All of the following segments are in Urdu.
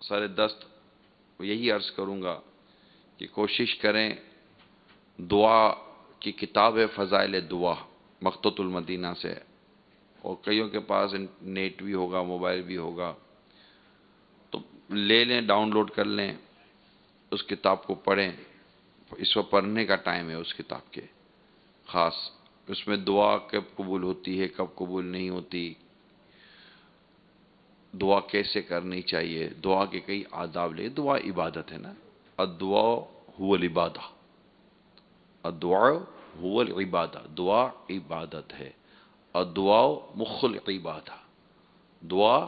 سر دست یہی عرض کروں گا کہ کوشش کریں، دعا کی کتاب ہے فضائل دعا مخطوط المدینہ سے، اور کئیوں کے پاس نیٹ بھی ہوگا، موبائل بھی ہوگا، تو لے لیں، ڈاؤن لوڈ کر لیں، اس کتاب کو پڑھیں۔ اس وقت پڑھنے کا ٹائم ہے اس کتاب کے خاص۔ اس میں دعا کب قبول ہوتی ہے، کب قبول نہیں ہوتی، دعا کیسے کرنی چاہیے، دعا کے کئی آداب لے۔ دعا عبادت ہے نا، الدعاء هو العبادہ، الدعاء هو العبادہ، دعا عبادت ہے، الدعاء مخ العبادہ، دعا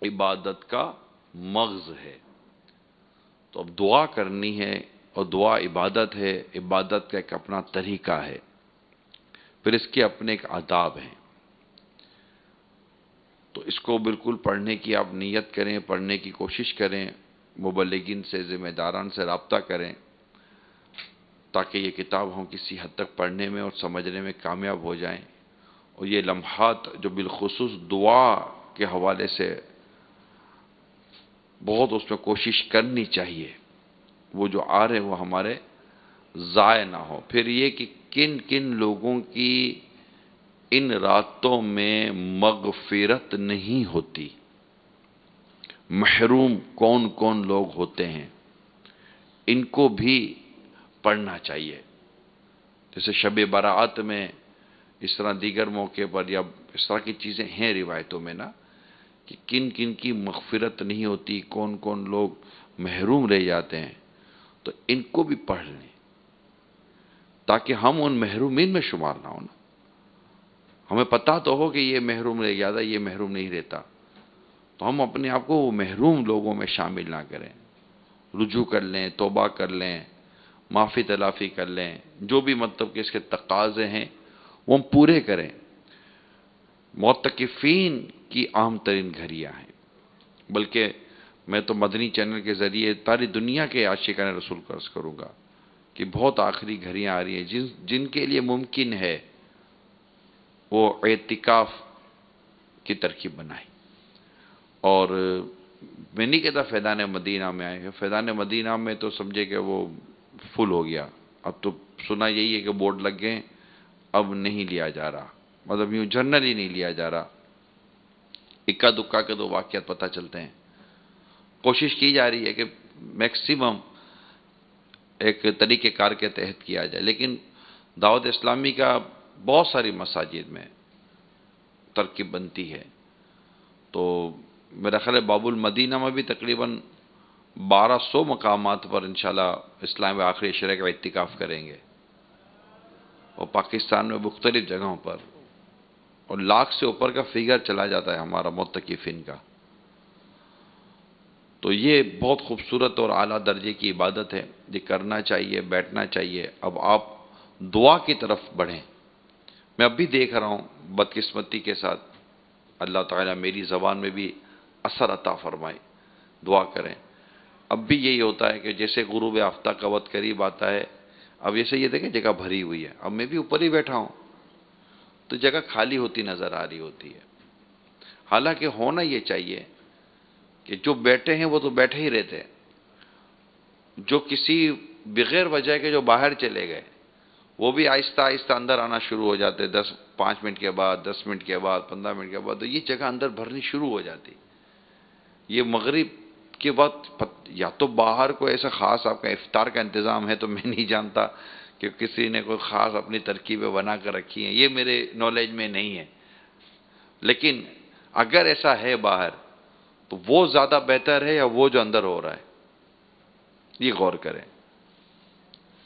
عبادت کا مغز ہے۔ تو اب دعا کرنی ہے، اور دعا عبادت ہے، عبادت کا ایک اپنا طریقہ ہے، پھر اس کے اپنے ایک آداب ہیں۔ تو اس کو بالکل پڑھنے کی آپ نیت کریں، پڑھنے کی کوشش کریں، مبلغین سے، ذمہ داران سے رابطہ کریں، تاکہ یہ کتاب ہم کسی حد تک پڑھنے میں اور سمجھنے میں کامیاب ہو جائیں۔ اور یہ لمحات جو بالخصوص دعا کے حوالے سے بہت اس میں کوشش کرنی چاہیے، وہ جو آ رہے وہ ہمارے ضائع نہ ہو۔ پھر یہ کہ کن کن لوگوں کی ان راتوں میں مغفرت نہیں ہوتی، محروم کون کون لوگ ہوتے ہیں، ان کو بھی پڑھنا چاہیے۔ جیسے شب برات میں، اس طرح دیگر موقع پر، یا اس طرح کی چیزیں ہیں روایتوں میں نا، کہ کن کن کی مغفرت نہیں ہوتی، کون کون لوگ محروم رہ جاتے ہیں، تو ان کو بھی پڑھ لیں، تاکہ ہم ان محرومین میں شمار نہ ہونا۔ ہمیں پتہ تو ہو کہ یہ محروم رہ جاتا، یہ محروم نہیں رہتا، تو ہم اپنے آپ کو وہ محروم لوگوں میں شامل نہ کریں۔ رجوع کر لیں، توبہ کر لیں، معافی تلافی کر لیں، جو بھی مطلب کہ اس کے تقاضے ہیں وہ ہم پورے کریں۔ معتکفین کی عام ترین گھڑیاں ہیں، بلکہ میں تو مدنی چینل کے ذریعے ساری دنیا کے عاشقان رسول کو عرض کروں گا کہ بہت آخری گھڑیاں آ رہی ہیں، جن کے لیے ممکن ہے وہ اعتکاف کی ترکیب بنائیں۔ اور میں نہیں کہتا فیضان مدینہ میں آئے، فیضان مدینہ میں تو سمجھے کہ وہ فل ہو گیا، اب تو سنا یہی ہے کہ بورڈ لگ گئے، اب نہیں لیا جا رہا، مطلب یوں جنرلی نہیں لیا جا رہا، اکا دکا کے تو واقعات پتہ چلتے ہیں۔ کوشش کی جا رہی ہے کہ میکسیمم ایک طریقہ کار کے تحت کیا جائے، لیکن دعوت اسلامی کا بہت ساری مساجد میں ترکیب بنتی ہے۔ تو میرا خیال ہے باب المدینہ میں بھی تقریباً 1200 مقامات پر انشاءاللہ اسلام میں آخری عشرے کا اعتکاف کریں گے، اور پاکستان میں مختلف جگہوں پر، اور 1,00,000 سے اوپر کا فگر چلا جاتا ہے ہمارا معتکفین کا۔ تو یہ بہت خوبصورت اور اعلیٰ درجے کی عبادت ہے، یہ کرنا چاہیے، بیٹھنا چاہیے۔ اب آپ دعا کی طرف بڑھیں۔ میں اب بھی دیکھ رہا ہوں بدقسمتی کے ساتھ، اللہ تعالیٰ میری زبان میں بھی اثر عطا فرمائے، دعا کریں۔ اب بھی یہی ہوتا ہے کہ جیسے غروب آفتاب کا وقت قریب آتا ہے، اب جیسے یہ دیکھیں جگہ بھری ہوئی ہے، اب میں بھی اوپر ہی بیٹھا ہوں تو جگہ خالی ہوتی نظر آ رہی ہوتی ہے۔ حالانکہ ہونا یہ چاہیے کہ جو بیٹھے ہیں وہ تو بیٹھے ہی رہتے ہیں، جو کسی بغیر وجہ کے جو باہر چلے گئے وہ بھی آہستہ آہستہ اندر آنا شروع ہو جاتے، 5 منٹ کے بعد، 10 منٹ کے بعد، 15 منٹ کے بعد، تو یہ جگہ اندر بھرنی شروع ہو جاتی۔ یہ مغرب کے وقت یا تو باہر کوئی ایسا خاص آپ کا افطار کا انتظام ہے، تو میں نہیں جانتا کہ کسی نے کوئی خاص اپنی ترکیبیں بنا کر رکھی ہیں، یہ میرے نالج میں نہیں ہے، لیکن اگر ایسا ہے باہر تو وہ زیادہ بہتر ہے یا وہ جو اندر ہو رہا ہے، یہ غور کریں۔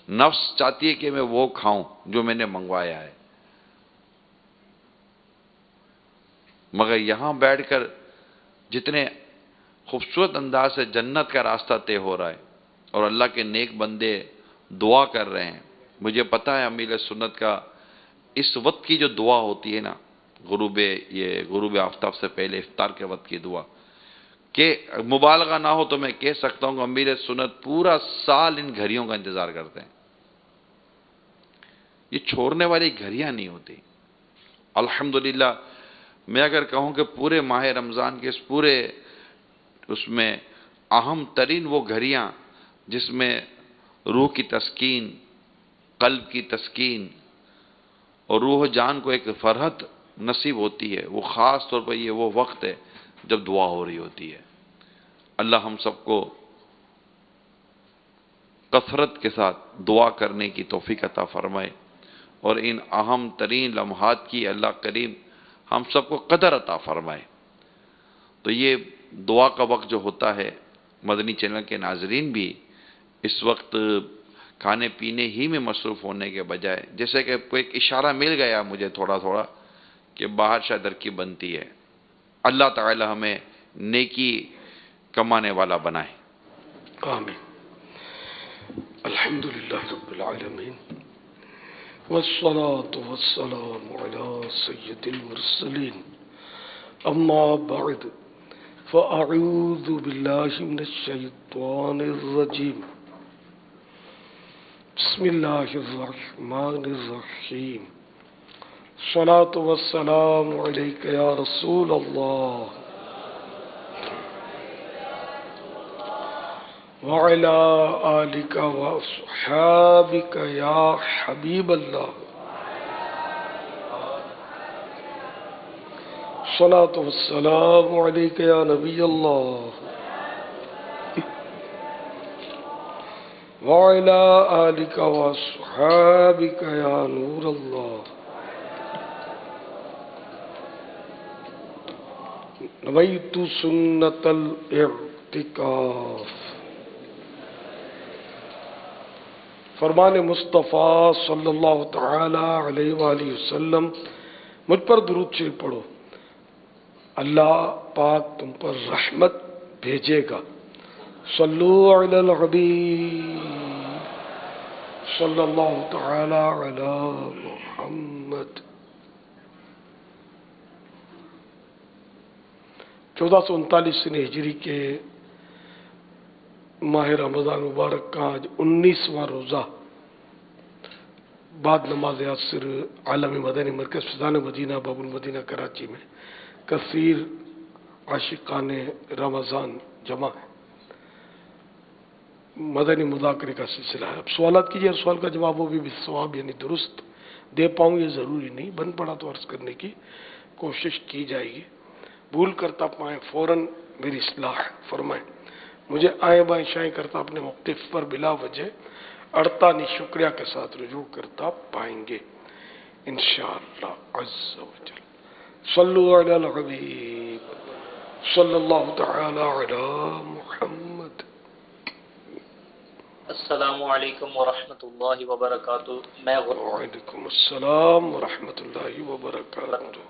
نفس چاہتی ہے کہ میں وہ کھاؤں جو میں نے منگوایا ہے، مگر یہاں بیٹھ کر جتنے خوبصورت انداز سے جنت کا راستہ طے ہو رہا ہے، اور اللہ کے نیک بندے دعا کر رہے ہیں۔ مجھے پتا ہے امیر سنت کا اس وقت کی جو دعا ہوتی ہے نا، غروب آفتاب سے پہلے افطار کے وقت کی دعا، کہ مبالغہ نہ ہو تو میں کہہ سکتا ہوں کہ امیر سنت پورا سال ان گھڑیوں کا انتظار کرتے ہیں۔ یہ چھوڑنے والی گھڑیاں نہیں ہوتی۔ الحمدللہ میں اگر کہوں کہ پورے ماہ رمضان کے اس پورے اس میں اہم ترین وہ گھڑیاں جس میں روح کی تسکین، قلب کی تسکین اور روح و جان کو ایک فرحت نصیب ہوتی ہے، وہ خاص طور پر یہ وہ وقت ہے جب دعا ہو رہی ہوتی ہے۔ اللہ ہم سب کو کثرت کے ساتھ دعا کرنے کی توفیق عطا فرمائے، اور ان اہم ترین لمحات کی اللہ کریم ہم سب کو قدر عطا فرمائے۔ تو یہ دعا کا وقت جو ہوتا ہے، مدنی چینل کے ناظرین بھی اس وقت کھانے پینے ہی میں مصروف ہونے کے بجائے، جیسے کہ کوئی ایک اشارہ مل گیا مجھے تھوڑا تھوڑا کہ باہر شاید ترکیب بنتی ہے، اللہ تعالی ہمیں نیکی کمانے والا بنائے۔ آمین۔ الحمدللہ رب العالمین، والصلاة والسلام على سید المرسلین، اما بعد فاعوذ باللہ من الشیطان الرجیم، بسم اللہ الرحمن الرحیم، الصلاة والسلام علیک یا رسول اللہ وعلى آلك وأصحابك يا حبيب الله، الصلاة والسلام عليك يا نبي الله وعلى آلك وأصحابك يا نور الله، نويت سنة الاعتكاف۔ فرمان مصطفیٰ صلی اللہ تعالی علیہ وآلہ وسلم، مجھ پر درود شریف پڑھو، اللہ پاک تم پر رحمت بھیجے گا۔ صلو علی الحبیب صلی اللہ تعالی علی محمد۔ 1439 ہجری کے ماہ رمضان مبارک کا آج 19واں روزہ بعد نماز عصر عالمی مدنی مرکز فیضان مدینہ باب المدینہ کراچی میں کثیر عاشقان رمضان جمع ہے، مدنی مذاکرے کا سلسلہ ہے۔ اب سوالات کیجیے، سوال کا جواب وہ بھی بالصواب یعنی درست دے پاؤں یہ ضروری نہیں، بن پڑا تو عرض کرنے کی کوشش کی جائے گی، بھول کرتا پائیں فوراً میری اصلاح فرمائیں، مجھے آئیں بائیں شائیں کرتا اپنے موقف پر بلا وجہ اڑتانی شکریہ کے ساتھ رجوع کرتا پائیں گے انشاءاللہ عز و جل۔ صلو علی الحبیب صلی اللہ تعالی علی محمد۔ السلام علیکم ورحمۃ اللہ وبرکاتہ۔ وعلیکم السلام ورحمۃ اللہ وبرکاتہ۔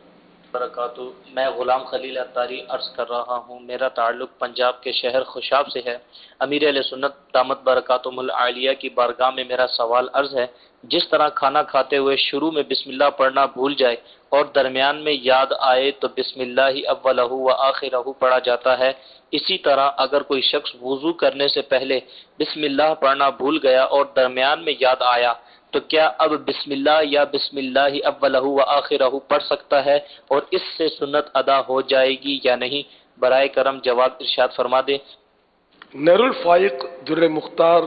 میں غلام خلیل اتاری عرض کر رہا ہوں، میرا تعلق پنجاب کے شہر خوشاب سے ہے۔ امیر اہل سنت دامت برکاتہم العالیہ کی بارگاہ میں میرا سوال عرض ہے، جس طرح کھانا کھاتے ہوئے شروع میں بسم اللہ پڑھنا بھول جائے اور درمیان میں یاد آئے تو بسم اللہ اولہ و آخرہ پڑھا جاتا ہے، اسی طرح اگر کوئی شخص وضو کرنے سے پہلے بسم اللہ پڑھنا بھول گیا اور درمیان میں یاد آیا تو کیا اب بسم اللہ یا بسم اللہ اولہ و آخرہ پڑھ سکتا ہے اور اس سے سنت ادا ہو جائے گی یا نہیں؟ برائے کرم جواب ارشاد فرما دے۔ نیر الفائق در مختار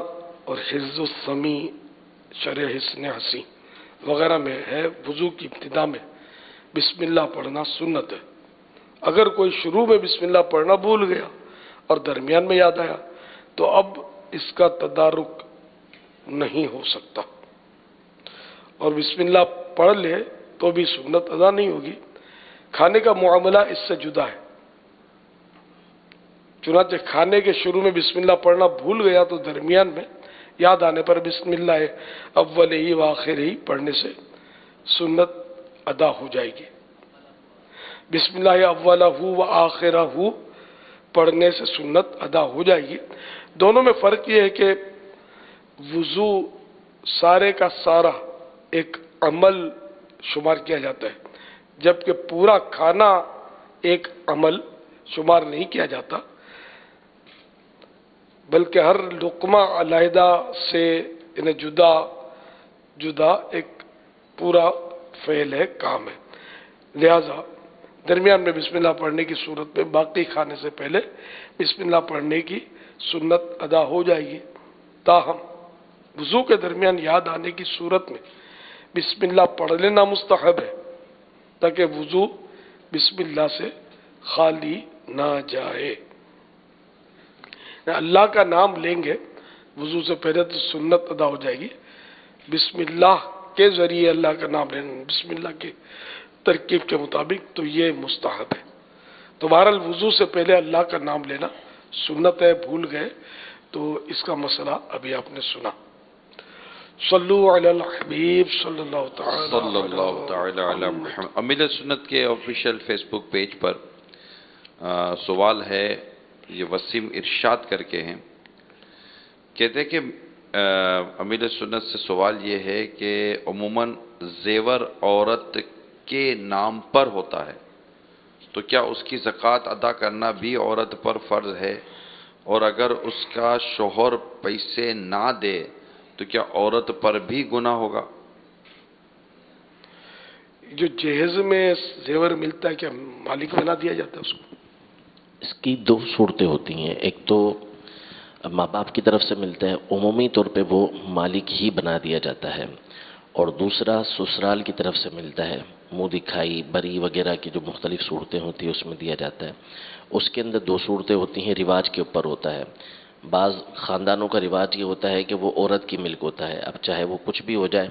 اور حفظ السمی شرح حسن حسین وغیرہ میں ہے وضو کی ابتدا میں بسم اللہ پڑھنا سنت ہے۔ اگر کوئی شروع میں بسم اللہ پڑھنا بھول گیا اور درمیان میں یاد آیا تو اب اس کا تدارک نہیں ہو سکتا، اور بسم اللہ پڑھ لے تو بھی سنت ادا نہیں ہوگی۔ کھانے کا معاملہ اس سے جدا ہے، چنانچہ کھانے کے شروع میں بسم اللہ پڑھنا بھول گیا تو درمیان میں یاد آنے پر بسم اللہ اول ہی و آخر ہی پڑھنے سے سنت ادا ہو جائے گی۔ بسم اللہ اولہ و آخرہ پڑھنے سے سنت ادا ہو جائے گی۔ دونوں میں فرق یہ ہے کہ وضو سارے کا سارا ایک عمل شمار کیا جاتا ہے، جبکہ پورا کھانا ایک عمل شمار نہیں کیا جاتا، بلکہ ہر لقمہ علیحدہ سے انہیں جدا جدا ایک پورا فعل ہے، کام ہے۔ لہذا درمیان میں بسم اللہ پڑھنے کی صورت میں باقی کھانے سے پہلے بسم اللہ پڑھنے کی سنت ادا ہو جائے گی، تاہم وضو کے درمیان یاد آنے کی صورت میں بسم اللہ پڑھ لینا مستحب ہے، تاکہ وضو بسم اللہ سے خالی نہ جائے۔ اللہ کا نام لیں گے وضو سے پہلے تو سنت ادا ہو جائے گی، بسم اللہ کے ذریعے اللہ کا نام لینا، بسم اللہ کے ترکیب کے مطابق تو یہ مستحب ہے۔ تو بہرحال وضو سے پہلے اللہ کا نام لینا سنت ہے، بھول گئے تو اس کا مسئلہ ابھی آپ نے سنا۔ صلو علی الحبیب صلی اللہ تعالی علی محمد۔ امیر سنت کے آفیشیل فیس بک پیج پر سوال ہے، یہ وسیم ارشاد کر کے ہیں، کہتے ہیں کہ امیر سنت سے سوال یہ ہے کہ عموماً زیور عورت کے نام پر ہوتا ہے، تو کیا اس کی زکوٰۃ ادا کرنا بھی عورت پر فرض ہے؟ اور اگر اس کا شوہر پیسے نہ دے تو کیا عورت پر بھی گناہ ہوگا؟ جو جہیز میں زیور ملتا ہے کیا مالک بنا دیا جاتا ہے اس کو؟ اس کی دو صورتیں ہوتی ہیں، ایک تو ماں باپ کی طرف سے ملتا ہے، عمومی طور پہ وہ مالک ہی بنا دیا جاتا ہے، اور دوسرا سسرال کی طرف سے ملتا ہے، منہ دکھائی بری وغیرہ کی جو مختلف صورتیں ہوتی ہیں اس میں دیا جاتا ہے۔ اس کے اندر دو صورتیں ہوتی ہیں، رواج کے اوپر ہوتا ہے۔ بعض خاندانوں کا رواج یہ ہوتا ہے کہ وہ عورت کی ملک ہوتا ہے، اب چاہے وہ کچھ بھی ہو جائے،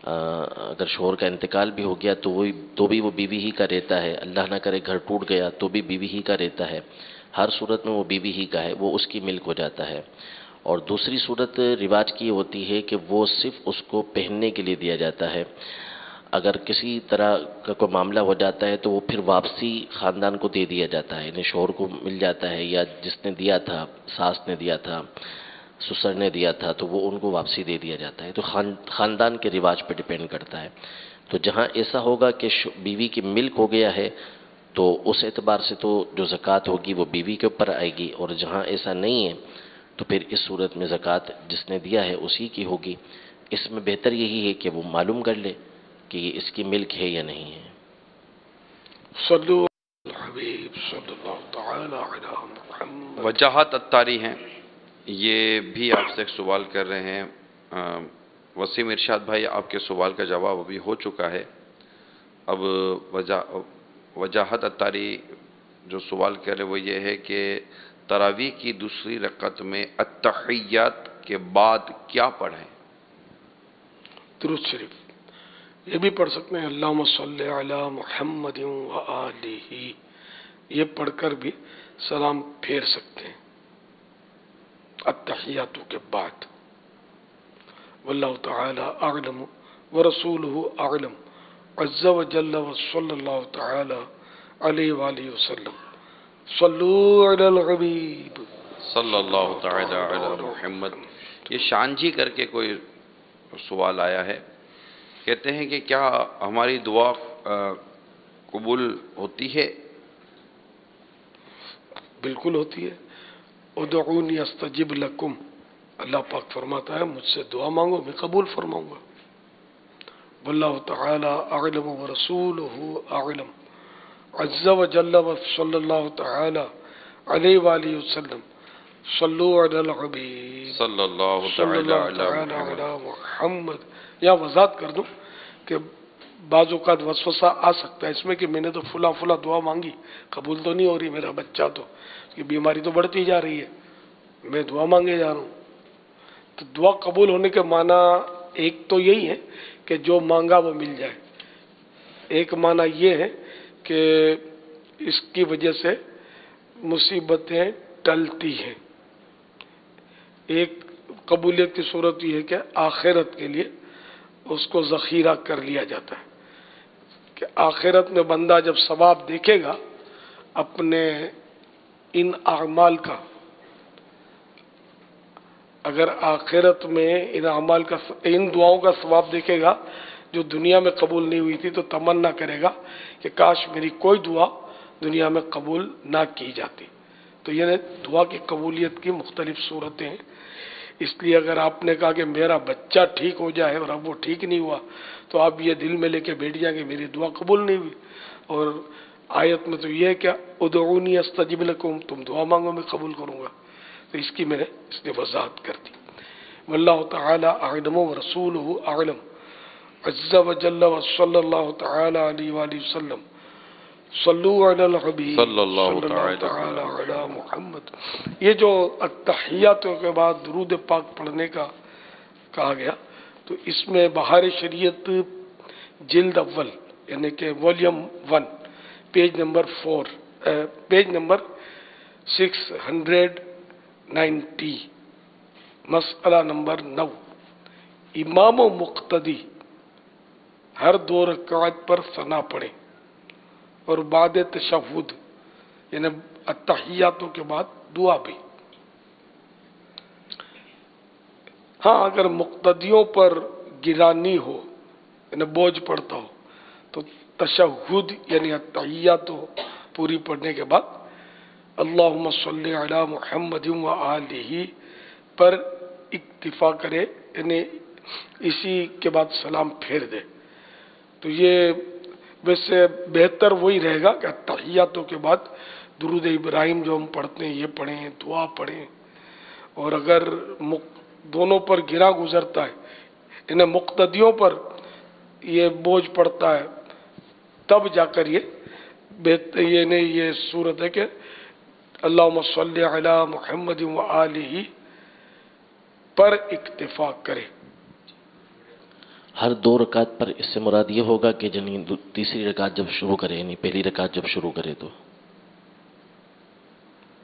اگر شوہر کا انتقال بھی ہو گیا تو بھی وہ بیوی ہی کا رہتا ہے، اللہ نہ کرے گھر ٹوٹ گیا تو بھی بیوی ہی کا رہتا ہے، ہر صورت میں وہ بیوی ہی کا ہے، وہ اس کی ملک ہو جاتا ہے۔ اور دوسری صورت رواج کی ہوتی ہے کہ وہ صرف اس کو پہننے کے لیے دیا جاتا ہے، اگر کسی طرح کا کوئی معاملہ ہو جاتا ہے تو وہ پھر واپسی خاندان کو دے دیا جاتا ہے، یعنی شوہر کو مل جاتا ہے، یا جس نے دیا تھا، ساس نے دیا تھا، سسر نے دیا تھا، تو وہ ان کو واپسی دے دیا جاتا ہے۔ تو خاندان کے رواج پہ ڈیپینڈ کرتا ہے۔ تو جہاں ایسا ہوگا کہ بیوی کی ملک ہو گیا ہے تو اس اعتبار سے تو جو زکوٰۃ ہوگی وہ بیوی کے اوپر آئے گی، اور جہاں ایسا نہیں ہے تو پھر اس صورت میں زکوٰۃ جس نے دیا ہے اسی کی ہوگی۔ اس میں بہتر یہی ہے کہ وہ معلوم کر لے کہ یہ اس کی ملک ہے یا نہیں ہے۔ صلو علی الحبیب صلی اللہ تعالی علی محمد۔ وجاہت اتاری ہیں، یہ بھی آپ سے ایک سوال کر رہے ہیں۔ وسیم ارشاد بھائی، آپ کے سوال کا جواب ابھی ہو چکا ہے۔ اب وجاہت اتاری جو سوال کر رہے وہ یہ ہے کہ تراویح کی دوسری رکعت میں التحیات کے بعد کیا پڑھیں؟ درود شریف یہ بھی پڑھ سکتے ہیں، اللہم صلی علی محمد وآلہ، یہ پڑھ کر بھی سلام پھیر سکتے ہیں التحیات کے بعد۔ واللہ تعالی اعلم ورسولہ اعلم عز وجل وصلی اللہ تعالی علیہ وآلہ وسلم۔ صلو علی الحبیب صلی اللہ تعالی علی محمد۔ یہ شانجی کر کے کوئی سوال آیا ہے، کہتے ہیں کہ کیا ہماری دعا قبول ہوتی ہے؟ بالکل ہوتی ہے۔ ادعونی استجب لکم، اللہ پاک فرماتا ہے مجھ سے دعا مانگو میں قبول فرماؤں گا۔ واللہ تعالی اعلم ورسولہ اعلم عز وجل وصلی اللہ تعالی علیہ وآلہ وسلم۔ صلو علی الحبیب صلی اللہ صلی تعالی اللہ علی تعالی محمد۔ علی محمد۔ یا وضاحت کر دوں کہ بعض اوقات وسوسہ آ سکتا ہے اس میں کہ میں نے تو فلاں دعا مانگی، قبول تو نہیں ہو رہی، میرا بچہ تو کہ بیماری تو بڑھتی جا رہی ہے، میں دعا مانگے جا رہا ہوں۔ تو دعا قبول ہونے کے معنی ایک تو یہی ہے کہ جو مانگا وہ مل جائے، ایک معنی یہ ہے کہ اس کی وجہ سے مصیبتیں ٹلتی ہیں۔ ایک قبولیت کی صورت یہ ہے کہ آخرت کے لیے اس کو ذخیرہ کر لیا جاتا ہے، کہ آخرت میں بندہ جب ثواب دیکھے گا اپنے ان اعمال کا، اگر آخرت میں ان اعمال کا، ان دعاؤں کا ثواب دیکھے گا جو دنیا میں قبول نہیں ہوئی تھی، تو تمنا کرے گا کہ کاش میری کوئی دعا دنیا میں قبول نہ کی جاتی۔ تو یہ دعا کی قبولیت کی مختلف صورتیں ہیں۔ اس لیے اگر آپ نے کہا کہ میرا بچہ ٹھیک ہو جائے اور اب وہ ٹھیک نہیں ہوا، تو آپ یہ دل میں لے کے بیٹھ جائیں کہ میری دعا قبول نہیں ہوئی۔ اور آیت میں تو یہ ہے کہ ادعونی استجب لکم، تم دعا مانگو میں قبول کروں گا۔ تو اس کی میں نے اس نے وضاحت کر دی. واللہ تعالی اعلم ورسولہ اعلم عز وجل وصلی اللہ تعالی علیہ وآلہ وسلم. صلو علی الحبیب صلی اللہ تعالی علی محمد. یہ جو التحیات کے بعد درود پاک پڑھنے کا کہا گیا تو اس میں بہار شریعت جلد اول یعنی کہ والیوم 1 پیج نمبر 690 مسئلہ نمبر 9 امام و مقتدی ہر 2 رکعت پر ثنا پڑھیں اور بعد تشہد یعنی التحیاتوں کے بعد دعا بھی. ہاں اگر مقتدیوں پر گرانی ہو یعنی بوجھ پڑتا ہو تو تشہد یعنی التحیات پوری پڑھنے کے بعد اللہم صلی علی محمد و آلہ پر اکتفا کرے یعنی اسی کے بعد سلام پھیر دے. تو یہ ویسے بہتر وہی رہے گا کہ التحیاتوں کے بعد درود ابراہیم جو ہم پڑھتے ہیں یہ پڑھیں, دعا پڑھیں. اور اگر دونوں پر گرا گزرتا ہے انہیں مقتدیوں پر یہ بوجھ پڑتا ہے تب جا کر یہ صورت ہے کہ اللہم صلی علی محمد و آلہ پر اکتفا کرے. ہر 2 رکعت پر اس سے مراد یہ ہوگا کہ تیسری رکعت جب شروع کرے یعنی پہلی رکعت جب شروع کرے تو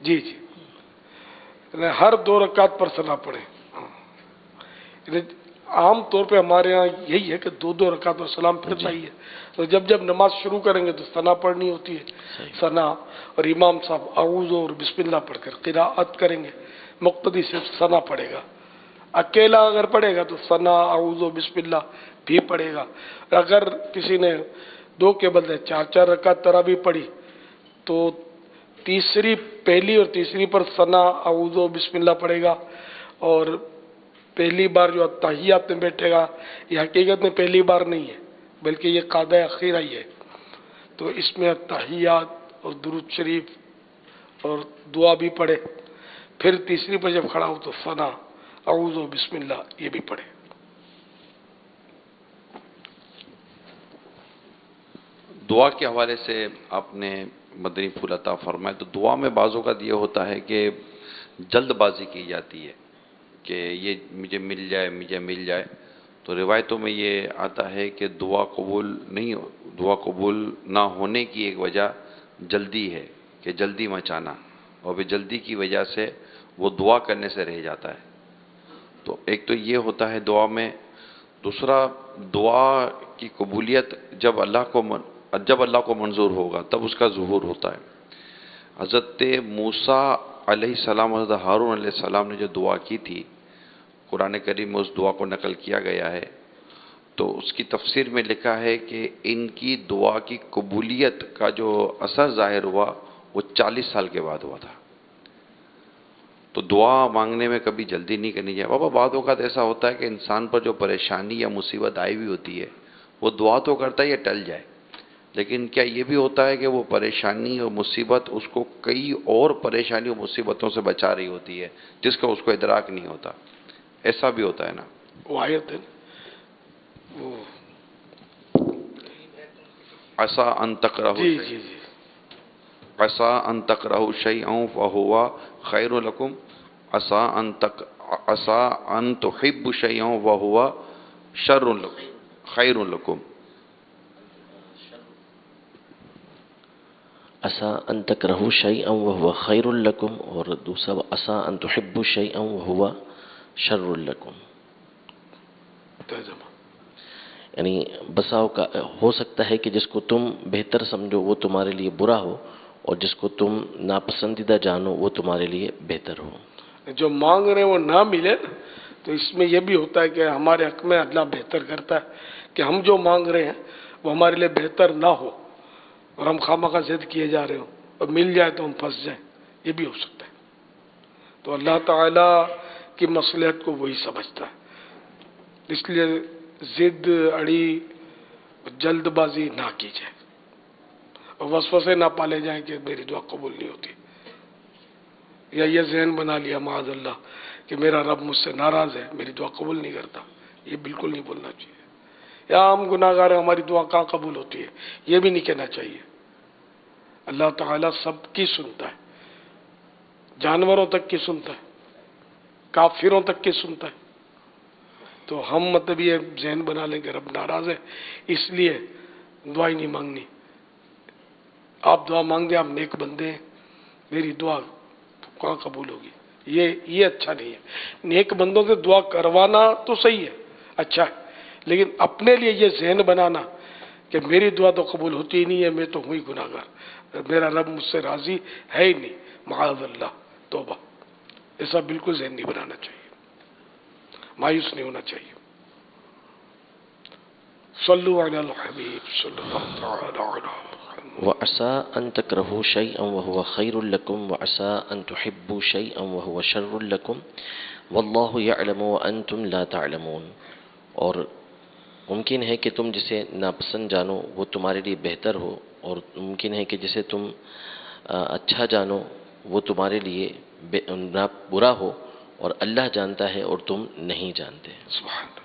جی یعنی ہر 2 رکعت پر ثنا پڑھیں. یعنی عام طور پہ ہمارے ہاں یہی ہے کہ 2 رکعت پر سلام پھرنا ہی ہے. تو جب نماز شروع کریں گے تو ثنا پڑھنی ہوتی ہے, ثنا, اور امام صاحب اعوذ اور بسم اللہ پڑھ کر قراءت کریں گے. مقتدی صرف ثنا پڑھے گا. اکیلا اگر پڑھے گا تو ثنا اعوذ و بسم اللہ بھی پڑھے گا. اگر کسی نے 2 کے بدلے 4 رکعت تراویح پڑھی تو پہلی اور تیسری پر ثنا اعوذ و بسم اللہ پڑھے گا. اور پہلی بار جو التحیات میں بیٹھے گا یہ حقیقت میں پہلی بار نہیں ہے بلکہ یہ قاعدہ اخیرہ ہی ہے. تو اس میں التحیات اور درود شریف اور دعا بھی پڑھے. پھر تیسری پر جب کھڑا ہو تو ثنا اعوذ و بسم اللہ یہ بھی پڑھے. دعا کے حوالے سے آپ نے مدنی پھول عطا فرمائے. تو دعا میں بعض اوقات یہ ہوتا ہے کہ جلد بازی کی جاتی ہے کہ یہ مجھے مل جائے. تو روایتوں میں یہ آتا ہے کہ دعا قبول نہ ہونے کی ایک وجہ جلدی ہے کہ جلدی مچانا, اور پھر جلدی کی وجہ سے وہ دعا کرنے سے رہ جاتا ہے. تو ایک تو یہ ہوتا ہے دعا میں. دوسرا دعا کی قبولیت جب اللہ کو منظور ہوگا تب اس کا ظہور ہوتا ہے. حضرت موسیٰ علیہ السلام اور حضرت ہارون علیہ السلام نے جو دعا کی تھی, قرآن کریم میں اس دعا کو نقل کیا گیا ہے. تو اس کی تفسیر میں لکھا ہے کہ ان کی دعا کی قبولیت کا جو اثر ظاہر ہوا وہ 40 سال کے بعد ہوا تھا. تو دعا مانگنے میں کبھی جلدی نہیں کرنی چاہیے. بابا بعض اوقات ایسا ہوتا ہے کہ انسان پر جو پریشانی یا مصیبت آئی ہوئی ہوتی ہے وہ دعا تو کرتا ہے یہ ٹل جائے, لیکن کیا یہ بھی ہوتا ہے کہ وہ پریشانی اور مصیبت اس کو کئی اور پریشانی اور مصیبتوں سے بچا رہی ہوتی ہے جس کا اس کو ادراک نہیں ہوتا. ایسا بھی ہوتا ہے نا. وہ آیت ہے وہ عسى ان تكرهوا جی عسى ان تكرهوا شيئا وهو خير لكم عسى ان تحبوا شيئا وهو خير لكم. عسى ان تكرهوا شيئا وهو خير لكم, اور دوسرا عسى ان تحبوا شيئا وهو شر لكم. یعنی بساؤ کا ہو سکتا ہے کہ جس کو تم بہتر سمجھو وہ تمہارے لیے برا ہو, اور جس کو تم ناپسندیدہ جانو وہ تمہارے لیے بہتر ہو. جو مانگ رہے ہیں وہ نہ ملے تو اس میں یہ بھی ہوتا ہے کہ ہمارے حق میں اللہ بہتر کرتا ہے کہ ہم جو مانگ رہے ہیں وہ ہمارے لیے بہتر نہ ہو اور ہم خواہ ضد کیے جا رہے ہوں اور مل جائے تو ہم پھنس جائیں. یہ بھی ہو سکتا ہے. تو اللہ تعالیٰ کی مصلحت کو وہی سمجھتا ہے. اس لیے ضد اڑی جلد بازی نہ کی جائے اور وسوسے نہ پالے جائیں کہ میری دعا قبول نہیں ہوتی. یا یہ ذہن بنا لیا معاذ اللہ کہ میرا رب مجھ سے ناراض ہے، میری دعا قبول نہیں کرتا، یہ بالکل نہیں بولنا چاہیے. یا ہم گناہ گار ہیں، ہماری دعا کہاں قبول ہوتی ہے، یہ بھی نہیں کہنا چاہیے. اللہ تعالیٰ سب کی سنتا ہے، جانوروں تک کی سنتا ہے، کافروں تک کی سنتا ہے. تو ہم مطلب یہ ذہن بنا لیں کہ رب ناراض ہے اس لیے دعا ہی نہیں مانگنی. آپ دعا مانگ دیں، آپ نیک بندے ہیں، میری دعا کہاں قبول ہوگی، یہ اچھا نہیں ہے. نیک بندوں سے دعا کروانا تو صحیح ہے، اچھا ہے، لیکن اپنے لیے یہ ذہن بنانا کہ میری دعا تو قبول ہوتی ہی نہیں ہے، میں تو ہوں ہی گناہ گار، میرا رب مجھ سے راضی ہے ہی نہیں، معاذ اللہ، توبہ. ایسا بالکل ذہن نہیں بنانا چاہیے، مایوس نہیں ہونا چاہیے. صلو علی الحبیب صلی اللہ تعالی علی محمد. وعسى أن تكرهوا شيئا وهو خير لكم وعسى أن تحبوا شيئا وهو شر لكم والله يعلم وأنتم لا تعلمون. اور ممکن ہے کہ تم جسے ناپسند جانو وہ تمہارے لیے بہتر ہو، اور ممکن ہے کہ جسے تم اچھا جانو وہ تمہارے لیے برا ہو، اور اللہ جانتا ہے اور تم نہیں جانتے. سبحان اللہ.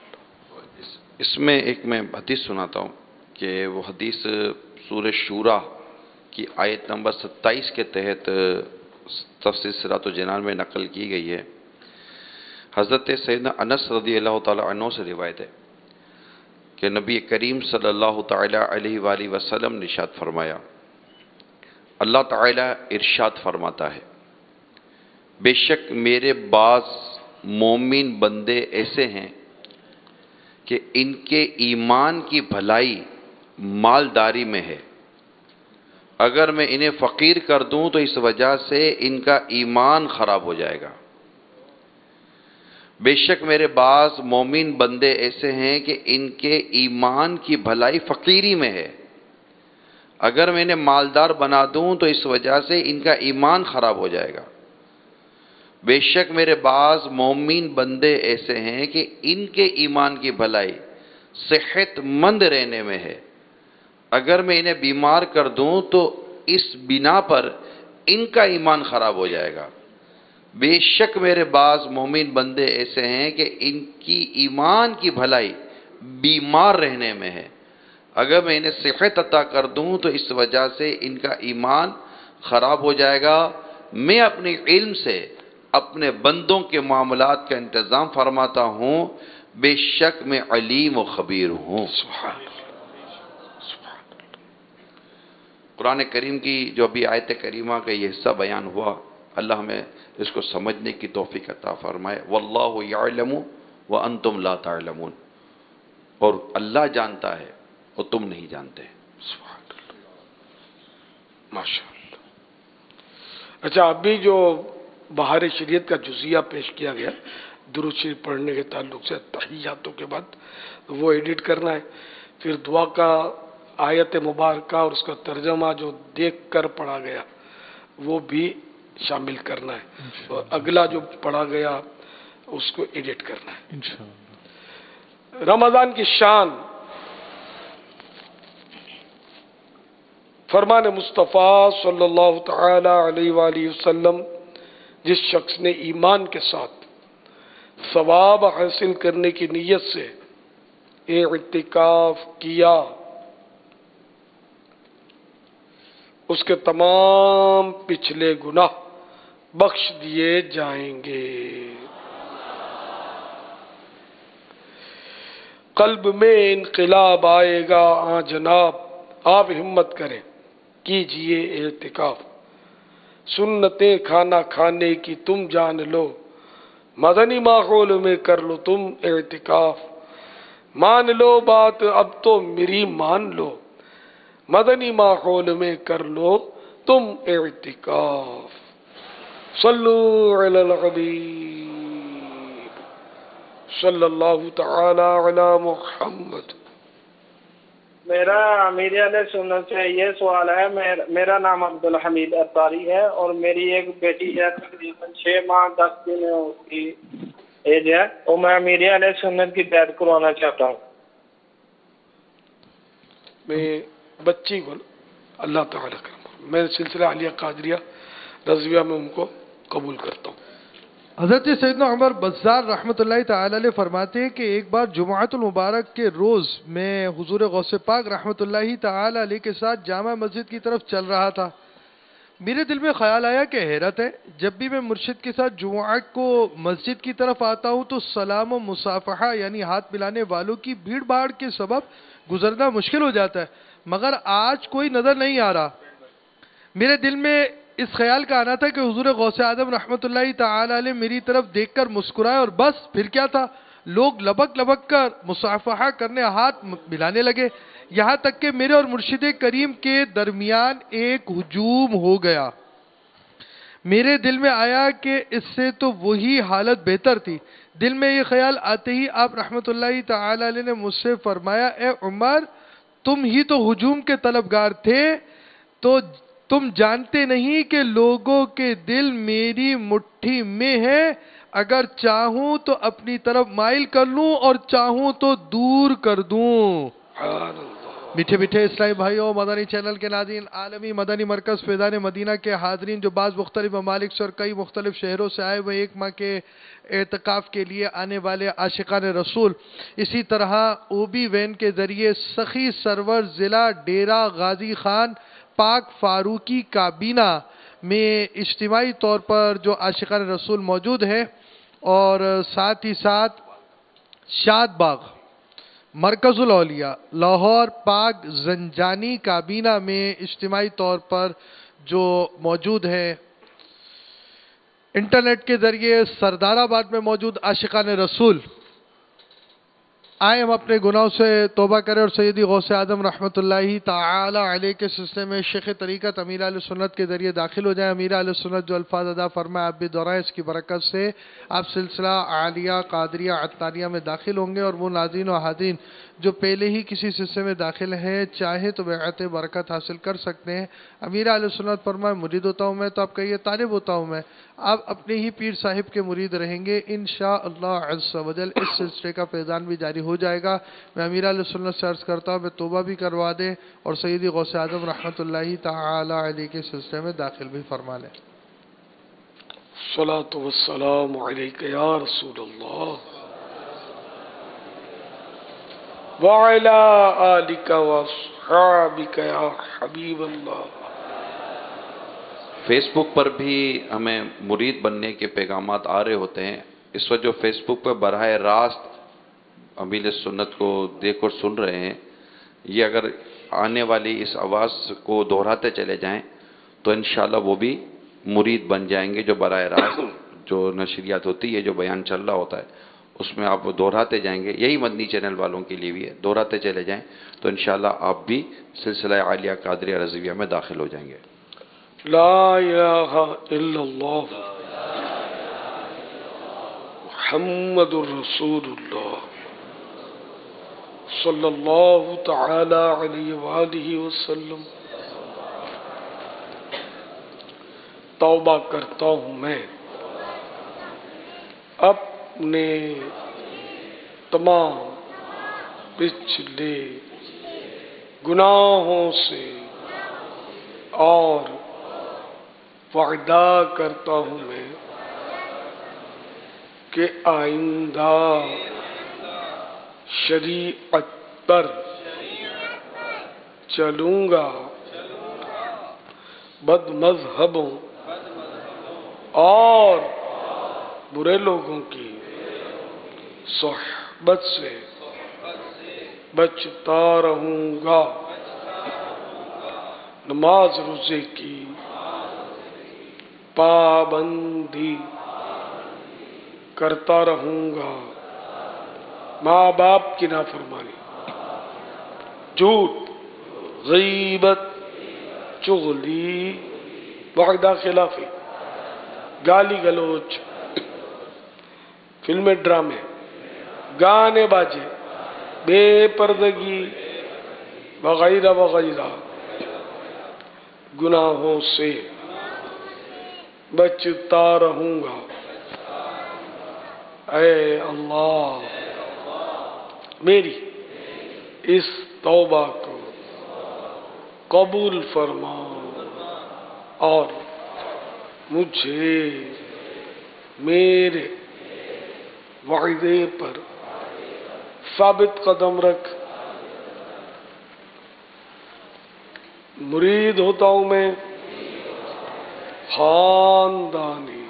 اس میں ایک میں حدیث سناتا ہوں کہ وہ حدیث سورہ شورا کی آیت نمبر 27 کے تحت تفسیر صراط الجنان میں نقل کی گئی ہے. حضرت سیدنا انس رضی اللہ تعالی عنہ سے روایت ہے کہ نبی کریم صلی اللہ تعالی علیہ وآلہ وسلم نے ارشاد فرمایا، اللہ تعالی ارشاد فرماتا ہے، بے شک میرے بعض مومن بندے ایسے ہیں کہ ان کے ایمان کی بھلائی مالداری میں ہے، اگر میں انہیں فقیر کر دوں تو اس وجہ سے ان کا ایمان خراب ہو جائے گا. بے شک میرے بعض مومن بندے ایسے ہیں کہ ان کے ایمان کی بھلائی فقیری میں ہے، اگر میں انہیں مالدار بنا دوں تو اس وجہ سے ان کا ایمان خراب ہو جائے گا. بے شک میرے بعض مومن بندے ایسے ہیں کہ ان کے ایمان کی بھلائی صحت مند رہنے میں ہے، اگر میں انہیں بیمار کر دوں تو اس بنا پر ان کا ایمان خراب ہو جائے گا. بے شک میرے بعض مومن بندے ایسے ہیں کہ ان کی ایمان کی بھلائی بیمار رہنے میں ہے، اگر میں انہیں صحت عطا کر دوں تو اس وجہ سے ان کا ایمان خراب ہو جائے گا. میں اپنے علم سے اپنے بندوں کے معاملات کا انتظام فرماتا ہوں، بے شک میں علیم و خبیر ہوں. سبحان اللہ. قرآن کریم کی جو ابھی آیت کریمہ کا یہ حصہ بیان ہوا، اللہ ہمیں اس کو سمجھنے کی توفیق عطا فرمائے. واللہ یعلم وانتم لا تعلمون، اور اللہ جانتا ہے اور تم نہیں جانتے. سبحان اللہ. ماشاء اللہ. اچھا، ابھی جو بہار شریعت کا جزیہ پیش کیا گیا درود شریف پڑھنے کے تعلق سے تحیاتوں کے بعد، وہ ایڈٹ کرنا ہے، پھر دعا کا آیت مبارکہ اور اس کا ترجمہ جو دیکھ کر پڑھا گیا وہ بھی شامل کرنا ہے، اور اگلا جو پڑھا گیا اس کو ایڈٹ کرنا ہے. رمضان کی شان، فرمان مصطفیٰ صلی اللہ تعالی علیہ وآلہ وسلم، جس شخص نے ایمان کے ساتھ ثواب حاصل کرنے کی نیت سے اعتکاف کیا، اس کے تمام پچھلے گناہ بخش دیے جائیں گے. قلب میں انقلاب آئے گا. ہاں جناب، آپ ہمت کریں، کیجئے اعتکاف. سنتیں کھانا کھانے کی تم جان لو، مدنی ماحول میں کر لو تم اعتکاف. مان لو بات اب تو میری مان لو، مدنی ماحول میں کر لو تم اعتکاف. صلو علی الحبیب صلی اللہ تعالی علی محمد. میرا امیر علیہ سنت سے یہ سوال ہے، میرا نام عبدالحمید اتاری ہے اور میری ایک بیٹی ہے، تقریباً 6 ماہ 10 دن اس کی ایج ہے، اور میں امیر علیہ سنت کی بیعت کروانا چاہتا ہوں. میں بچی کو اللہ تعالیٰ کرم، میں سلسلہ علیہ قادریہ رضویہ میں ان کو قبول کرتا ہوں۔ حضرت سیدنا عمر بزار رحمۃ اللہ تعالی علیہ فرماتے ہیں کہ ایک بار جمعۃ المبارک کے روز میں حضور غوث پاک رحمۃ اللہ تعالی علیہ کے ساتھ جامع مسجد کی طرف چل رہا تھا۔ میرے دل میں خیال آیا کہ حیرت ہے، جب بھی میں مرشد کے ساتھ جمعہ کو مسجد کی طرف آتا ہوں تو سلام و مصافحہ یعنی ہاتھ ملانے والوں کی بھیڑ بھاڑ کے سبب گزرنا مشکل ہو جاتا ہے، مگر آج کوئی نظر نہیں آ رہا۔ میرے دل میں اس خیال کا آنا تھا کہ حضور غوث اعظم رحمۃ اللہ تعالی علیہ میری طرف دیکھ کر مسکرائے اور بس، پھر کیا تھا، لوگ لبک لبک کر مصافحہ کرنے، ہاتھ ملانے لگے، یہاں تک کہ میرے اور مرشد کریم کے درمیان ایک ہجوم ہو گیا۔ میرے دل میں آیا کہ اس سے تو وہی حالت بہتر تھی۔ دل میں یہ خیال آتے ہی آپ رحمۃ اللہ تعالی علیہ نے مجھ سے فرمایا، اے عمر، تم ہی تو ہجوم کے طلبگار تھے، تو تم جانتے نہیں کہ لوگوں کے دل میری مٹھی میں ہے، اگر چاہوں تو اپنی طرف مائل کر لوں اور چاہوں تو دور کر دوں۔ میٹھے میٹھے اسلامی بھائیوں، مدنی چینل کے ناظرین، عالمی مدنی مرکز فیضان مدینہ کے حاضرین جو بعض مختلف ممالک سے اور کئی مختلف شہروں سے آئے ہوئے ایک ماہ کے اعتکاف کے لیے آنے والے عاشقان رسول، اسی طرح اوبی وین کے ذریعے سخی سرور ضلع ڈیرہ غازی خان پاک فاروقی کابینہ میں اجتماعی طور پر جو عاشقان رسول موجود ہیں، اور ساتھ ہی ساتھ شاد باغ مرکز الاولیاء لاہور پاک زنجانی کابینہ میں اجتماعی طور پر جو موجود ہے، انٹرنیٹ کے ذریعے سردار آباد میں موجود عاشقان رسول، آئے ہم اپنے گناہوں سے توبہ کریں اور سیدی غوث اعظم رحمۃ اللہ تعالی علیہ کے سلسلے میں شیخ طریقت امیر اہل سنت کے ذریعے داخل ہو جائیں۔ امیر اہل سنت جو الفاظ ادا فرمائے آپ بھی دہرائیں، اس کی برکت سے آپ سلسلہ عالیہ قادریہ عطاریہ میں داخل ہوں گے، اور وہ ناظرین و حاضرین جو پہلے ہی کسی سلسلے میں داخل ہیں چاہے تو بیعت برکت حاصل کر سکتے ہیں۔ امیر اہل سنت فرمائے مرید ہوتا ہوں میں، تو آپ کہیے طالب ہوتا ہوں میں، آپ اپنے ہی پیر صاحب کے مرید رہیں گے انشاءاللہ عز و جل۔ اس سلسلے کا فیضان بھی جاری ہو جائے گا۔ میں امیر اہل سنت سے عرض کرتا ہوں میں توبہ بھی کروا دیں اور سیدی غوث اعظم رحمۃ اللہ تعالی علیہ کے سلسلے میں داخل بھی فرما لیں۔ الصلاۃ والسلام علیک یا رسول اللہ وعلی آلک واصحابک یا حبیب اللہ۔ فیس بک پر بھی ہمیں مرید بننے کے پیغامات آ رہے ہوتے ہیں۔ اس وقت جو فیس بک پر براہ راست امیر سنت کو دیکھ اور سن رہے ہیں، یہ اگر آنے والی اس آواز کو دہراتے چلے جائیں تو انشاءاللہ وہ بھی مرید بن جائیں گے۔ جو براہ راست جو نشریات ہوتی ہے، جو بیان چل رہا ہوتا ہے، اس میں آپ دہراتے جائیں گے، یہی مدنی چینل والوں کے لیے بھی ہے، دہراتے چلے جائیں تو انشاءاللہ آپ بھی سلسلہ عالیہ قادریہ رضویہ میں داخل ہو جائیں گے۔ لا الہ الا اللہ محمد رسول اللہ صلی اللہ تعالی علیہ وآلہ وسلم۔ توبہ کرتا ہوں میں اپنے تمام پچھلے گناہوں سے اور وعدہ کرتا ہوں میں کہ آئندہ شریعت پر چلوں گا، بد مذہبوں اور برے لوگوں کی صحبت سے بچتا رہوں گا، نماز روزے کی پابندی کرتا رہوں گا، ماں باپ کی نافرمانی، جھوٹ، غیبت، چغلی، وعدہ خلافی، گالی گلوچ، فلمیں ڈرامے، گانے باجے، بے پردگی وغیرہ وغیرہ گناہوں سے بچتا رہوں گا۔ اے اللہ میری اس توبہ کو قبول فرما اور مجھے میرے وعدے پر ثابت قدم رکھ. مرید ہوتا ہوں میں خاندانی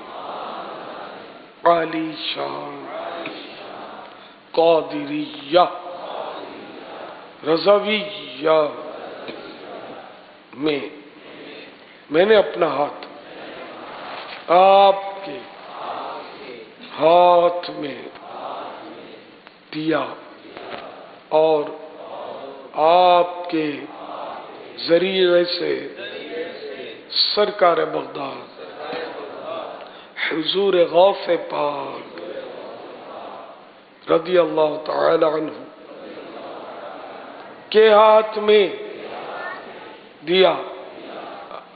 عالی شان قادریہ رضویہ میں نے اپنا ہاتھ آپ کے ہاتھ میں دیا اور آپ کے ذریعے سے سرکار بغداد حضور غوث پاک رضی اللہ تعالی عنہ کے ہاتھ میں دیا.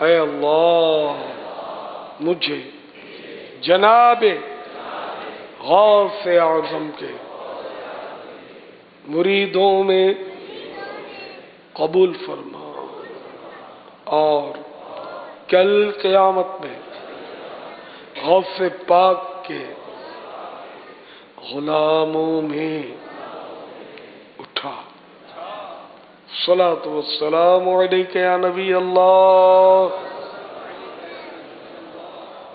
اے اللہ مجھے جناب غوث اعظم کے مریدوں میں قبول فرما اور کل قیامت میں غوث پاک کے غلاموں میں اٹھا. الصلاۃ والسلام علیک یا نبی اللہ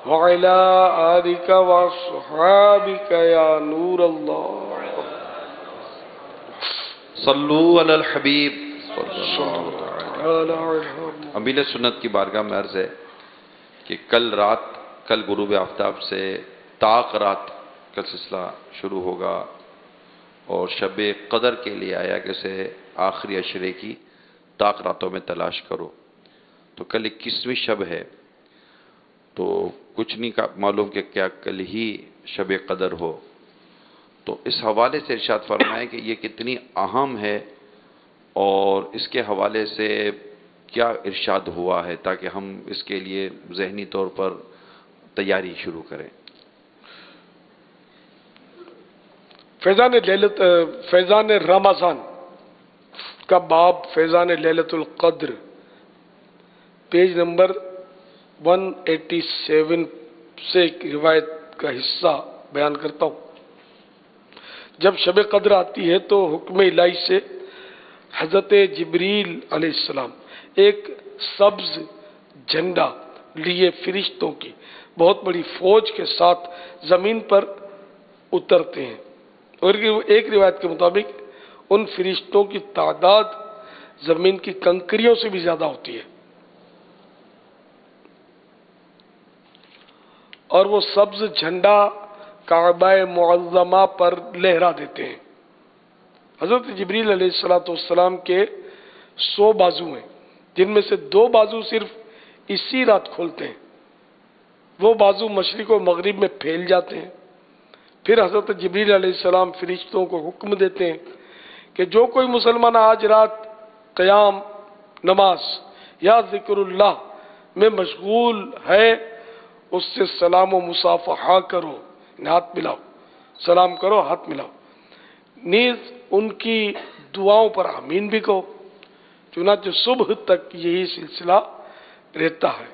وعلی آلک واصحابک یا نور اللہ. صلو علی الحبیب صلی اللہ علیہ وسلم. امیر سنت کی بارگاہ میں عرض ہے کہ کل غروب آفتاب سے طاق رات کا سلسلہ شروع ہوگا اور شب قدر کے لیے آیا کہ اسے آخری عشرے کی طاق راتوں میں تلاش کرو. تو کل 21ویں شب ہے تو کچھ نہیں معلوم کہ کیا کل ہی شب قدر ہو. تو اس حوالے سے ارشاد فرمائے کہ یہ کتنی اہم ہے اور اس کے حوالے سے کیا ارشاد ہوا ہے تاکہ ہم اس کے لیے ذہنی طور پر تیاری شروع کریں. فیضان رمضان کا باب فیضان لیلۃ القدر پیج نمبر 187 سے ایک روایت کا حصہ بیان کرتا ہوں. جب شب قدر آتی ہے تو حکم الہی سے حضرت جبریل علیہ السلام ایک سبز جھنڈا لیے فرشتوں کی بہت بڑی فوج کے ساتھ زمین پر اترتے ہیں اور ایک روایت کے مطابق ان فرشتوں کی تعداد زمین کی کنکریوں سے بھی زیادہ ہوتی ہے اور وہ سبز جھنڈا کعبہ معظمہ پر لہرا دیتے ہیں. حضرت جبریل علیہ السلام کے 100 بازو ہیں جن میں سے 2 بازو صرف اسی رات کھولتے ہیں. وہ بازو مشرق و مغرب میں پھیل جاتے ہیں. پھر حضرت جبریل علیہ السلام فرشتوں کو حکم دیتے ہیں کہ جو کوئی مسلمان آج رات قیام نماز یا ذکر اللہ میں مشغول ہے اس سے سلام و مصافحہ کرو، ہاتھ ملاؤ، سلام کرو، ہاتھ ملاؤ، نیز ان کی دعاؤں پر آمین بھی کہو. چنانچہ صبح تک یہی سلسلہ رہتا ہے.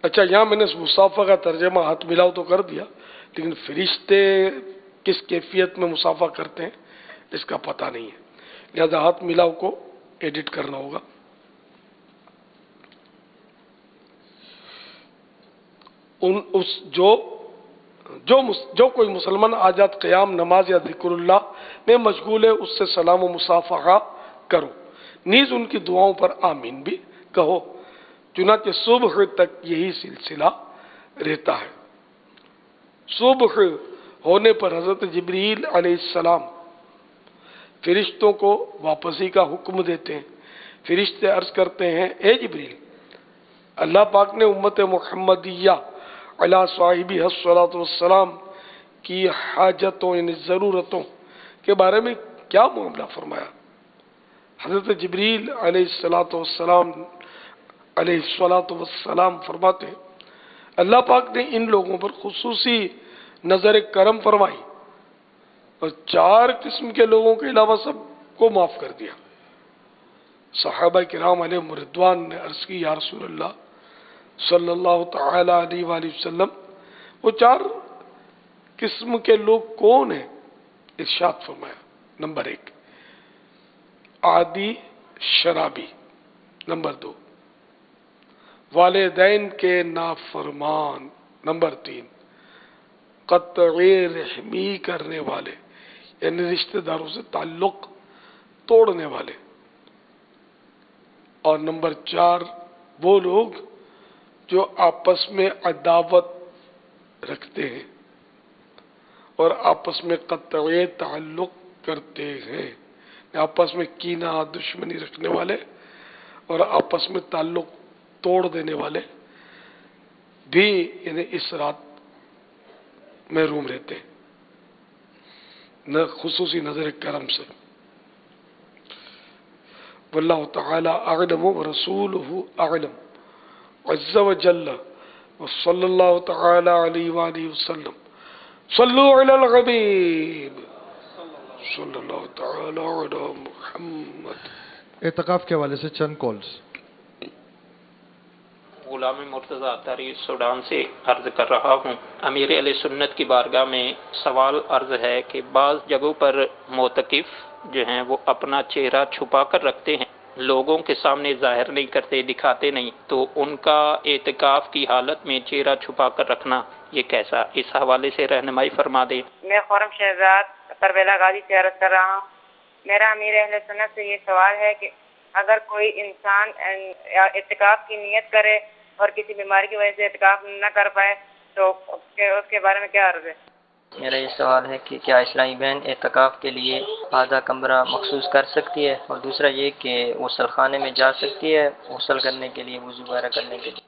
اچھا یہاں میں نے اس مصافحہ کا ترجمہ ہاتھ ملاؤ تو کر دیا لیکن فرشتے کس کیفیت میں مصافحہ کرتے ہیں اس کا پتہ نہیں ہے، لہذا ہاتھ ملاؤ کو ایڈٹ کرنا ہوگا. جو کوئی مسلمان آجات قیام نماز یا ذکر اللہ میں مشغول ہے اس سے سلام و مصافحہ کرو، نیز ان کی دعاؤں پر آمین بھی کہو. چنانچہ صبح تک یہی سلسلہ رہتا ہے. صبح ہونے پر حضرت جبریل علیہ السلام فرشتوں کو واپسی کا حکم دیتے ہیں. فرشتے عرض کرتے ہیں اے جبریل، اللہ پاک نے امت محمدیہ علی صاحبی الصلاۃ والسلام کی حاجتوں یعنی ضرورتوں کے بارے میں کیا معاملہ فرمایا؟ حضرت جبریل علیہ السلام فرماتے ہیں اللہ پاک نے ان لوگوں پر خصوصی نظر کرم فرمائی اور 4 قسم کے لوگوں کے علاوہ سب کو معاف کر دیا. صحابہ کرام علیہ رضوان نے عرض کی یا رسول اللہ صلی اللہ تعالی علیہ وآلہ وسلم وہ 4 قسم کے لوگ کون ہیں؟ ارشاد فرمایا نمبر 1 عادی شرابی، نمبر 2 والدین کے نافرمان، نمبر 3 قطع رحمی کرنے والے یعنی رشتہ داروں سے تعلق توڑنے والے، اور نمبر 4 وہ لوگ جو آپس میں عداوت رکھتے ہیں اور آپس میں قطع تعلق کرتے ہیں، آپس میں کینہ دشمنی رکھنے والے اور آپس میں تعلق توڑ دینے والے بھی یعنی اس رات محروم رہتے ہیں خصوصی نظر کرم سے۔ واللہ تعالی اعلم ورسولہ اعلم عز وجل وصلی اللہ تعالی علیہ وآلہ وسلم صلو علی الحبیب صلی اللہ تعالی علی محمد۔ اعتکاف کے حوالے سے چند کالز۔ غلام مرتضی اطہری سوڈان سے عرض کر رہا ہوں، امیر علیہ سنت کی بارگاہ میں سوال عرض ہے کہ بعض جگہوں پر معتکف جو ہیں وہ اپنا چہرہ چھپا کر رکھتے ہیں، لوگوں کے سامنے ظاہر نہیں کرتے، دکھاتے نہیں، تو ان کا اعتکاف کی حالت میں چہرہ چھپا کر رکھنا یہ کیسا؟ اس حوالے سے رہنمائی فرما دیں۔ میں خورم شہزاد تربیلا غازی سے عرض کر رہا ہوں، میرا امیر اہل سنت سے یہ سوال ہے کہ اگر کوئی انسان اعتکاف کی نیت کرے اور کسی بیماری کی وجہ سے اعتکاف نہ کر پائے تو اس کے بارے میں کیا عرض ہے؟ میرا یہ سوال ہے کہ کیا اسلامی بہن اعتکاف کے لیے آدھا کمرہ مخصوص کر سکتی ہے، اور دوسرا یہ کہ غسل خانے میں جا سکتی ہے غسل کرنے کے لیے، وضو وغیرہ کرنے کے لیے؟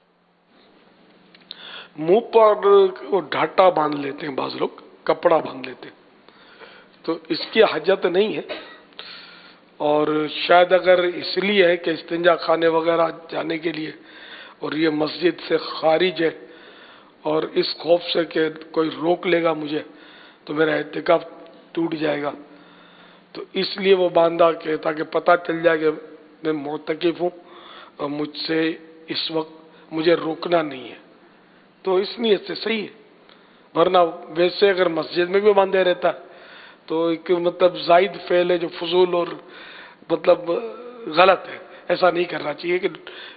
منہ پر وہ ڈھاٹا باندھ لیتے ہیں، بعض لوگ کپڑا باندھ لیتے ہیں، تو اس کی حاجت نہیں ہے، اور شاید اگر اس لیے ہے کہ استنجا خانے وغیرہ جانے کے لیے اور یہ مسجد سے خارج ہے اور اس خوف سے کہ کوئی روک لے گا مجھے تو میرا اعتکاف ٹوٹ جائے گا، تو اس لیے وہ باندھا کہ تاکہ پتہ چل جائے کہ میں معتکف ہوں اور مجھ سے اس وقت مجھے روکنا نہیں ہے، تو اس نیت سے صحیح ہے، ورنہ ویسے اگر مسجد میں بھی باندھے رہتا تو ایک مطلب زائد فعل ہے جو فضول اور مطلب غلط ہے، ایسا نہیں کرنا چاہیے کہ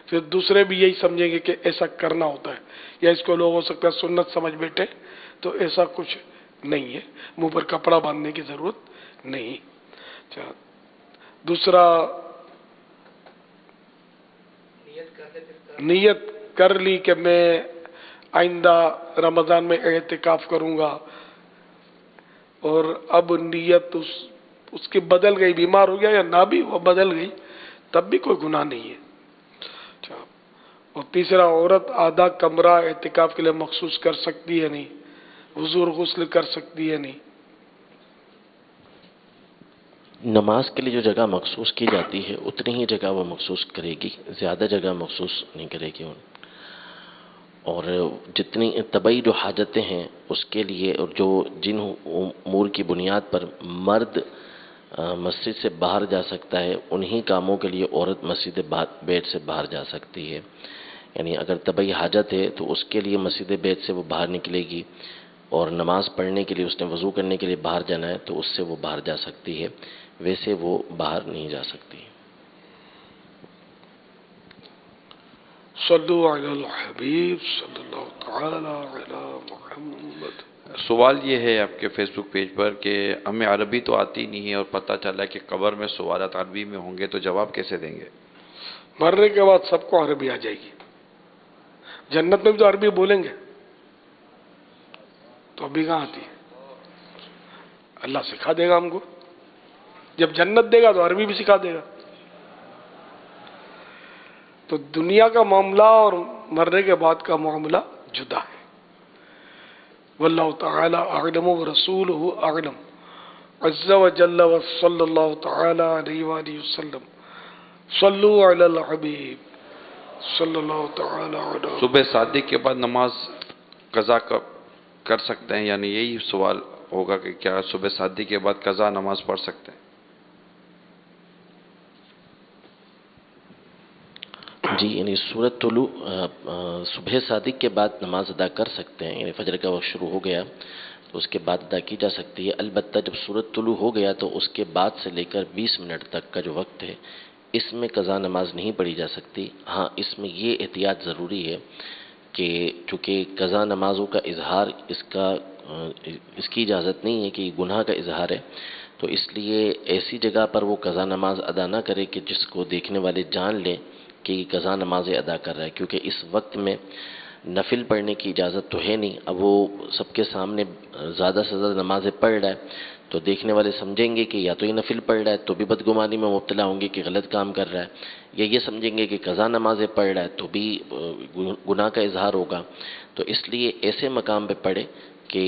پھر دوسرے بھی یہی سمجھیں گے کہ ایسا کرنا ہوتا ہے، یا اس کو لوگ ہو سکتا ہے سنت سمجھ بیٹھے، تو ایسا کچھ نہیں ہے، منہ پر کپڑا باندھنے کی ضرورت نہیں۔ دوسرا نیت کر لی کہ میں آئندہ رمضان میں اعتکاف کروں گا، اور اب نیت اس کی بدل گئی، بیمار ہو گیا یا نہ بھی وہ بدل گئی، تب بھی کوئی گناہ نہیں ہے۔ اور تیسرا، عورت آدھا کمرہ اعتکاف کے لیے مخصوص کر سکتی ہے نہیں، وضو اور غسل کر سکتی ہے نہیں؟ نماز کے لیے جو جگہ مخصوص کی جاتی ہے اتنی ہی جگہ وہ مخصوص کرے گی، زیادہ جگہ مخصوص نہیں کرے گی، اور جتنی طبعی جو حاجتیں ہیں اس کے لیے، اور جو جن امور کی بنیاد پر مرد مسجد سے باہر جا سکتا ہے انہی کاموں کے لیے عورت مسجد بیت سے باہر جا سکتی ہے، یعنی اگر طبعی حاجت ہے تو اس کے لیے مسجد بیت سے وہ باہر نکلے گی، اور نماز پڑھنے کے لیے اس نے وضو کرنے کے لیے باہر جانا ہے تو اس سے وہ باہر جا سکتی ہے، ویسے وہ باہر نہیں جا سکتی۔ صلو علی الحبیب صلی اللہ تعالی علی محمد۔ سوال یہ ہے آپ کے فیس بک پیج پر کہ ہمیں عربی تو آتی نہیں ہے اور پتہ چلا کہ قبر میں سوالات عربی میں ہوں گے، تو جواب کیسے دیں گے؟ مرنے کے بعد سب کو عربی آ جائے گی، جنت میں بھی تو عربی بولیں گے، تو ابھی کہاں آتی ہے؟ اللہ سکھا دے گا ہم کو، جب جنت دے گا تو عربی بھی سکھا دے گا۔ تو دنیا کا معاملہ اور مرنے کے بعد کا معاملہ جدا ہے۔ واللہ تعالی اعلم ورسولہ اعلم عز وجل وصلی اللہ تعالی علیہ وآلہ وسلم صلو علی الحبیب صلی اللہ تعالی علیہ۔ صبح صادق کے بعد نماز قضا کر سکتے ہیں؟ یعنی یہی سوال ہوگا کہ کیا صبح صادق کے بعد قضا نماز پڑھ سکتے ہیں؟ جی یعنی سورت طلوع صبح صادق کے بعد نماز ادا کر سکتے ہیں، یعنی فجر کا وقت شروع ہو گیا تو اس کے بعد ادا کی جا سکتی ہے، البتہ جب سورت طلوع ہو گیا تو اس کے بعد سے لے کر 20 منٹ تک کا جو وقت ہے اس میں قضا نماز نہیں پڑھی جا سکتی۔ ہاں اس میں یہ احتیاط ضروری ہے کہ چونکہ قضا نمازوں کا اظہار اس کی اجازت نہیں ہے کہ یہ گناہ کا اظہار ہے، تو اس لیے ایسی جگہ پر وہ قضا نماز ادا نہ کرے کہ جس کو دیکھنے والے جان لیں کہ یہ قضا نمازیں ادا کر رہا ہے، کیونکہ اس وقت میں نفل پڑھنے کی اجازت تو ہے نہیں۔ اب وہ سب کے سامنے زیادہ سے زیادہ نمازیں پڑھ رہا ہے تو دیکھنے والے سمجھیں گے کہ یا تو یہ نفل پڑھ رہا ہے تو بھی بدگمانی میں مبتلا ہوں گے کہ غلط کام کر رہا ہے، یا یہ سمجھیں گے کہ قضا نمازیں پڑھ رہا ہے تو بھی گناہ کا اظہار ہوگا۔ تو اس لیے ایسے مقام پہ پڑھے کہ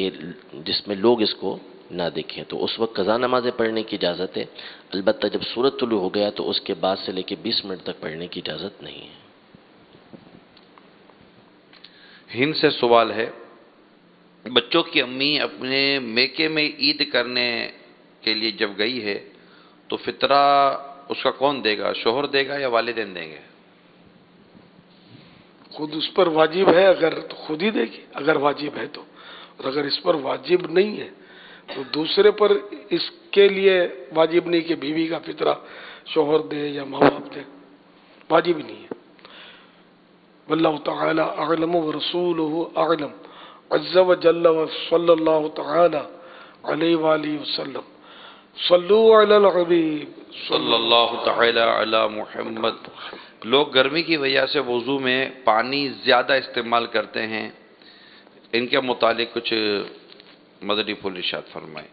جس میں لوگ اس کو نہ دیکھیں، تو اس وقت قضا نمازیں پڑھنے کی اجازت ہے، البتہ جب سورت طلوع ہو گیا تو اس کے بعد سے لے کے 20 منٹ تک پڑھنے کی اجازت نہیں ہے۔ ہند سے سوال ہے، بچوں کی امی اپنے میکے میں عید کرنے کے لیے جب گئی ہے تو فطرہ اس کا کون دے گا، شوہر دے گا یا والدین دیں گے؟ خود اس پر واجب ہے اگر تو خود ہی دے گی اگر واجب ہے تو، اور اگر اس پر واجب نہیں ہے تو دوسرے پر اس کے لیے واجب نہیں کہ بیوی کا فطرہ شوہر دے یا ماں باپ دے، واجب ہی نہیں ہے۔ واللہ تعالی اعلم ورسولہ اعلم عز وجل وصلی اللہ تعالی علیہ وآلہ وسلم۔ صلو علی الحبیب صلی اللہ تعالی علی محمد۔ لوگ گرمی کی وجہ سے وضو میں پانی زیادہ استعمال کرتے ہیں، ان کے متعلق کچھ مدنی پھول ارشاد فرمائیں۔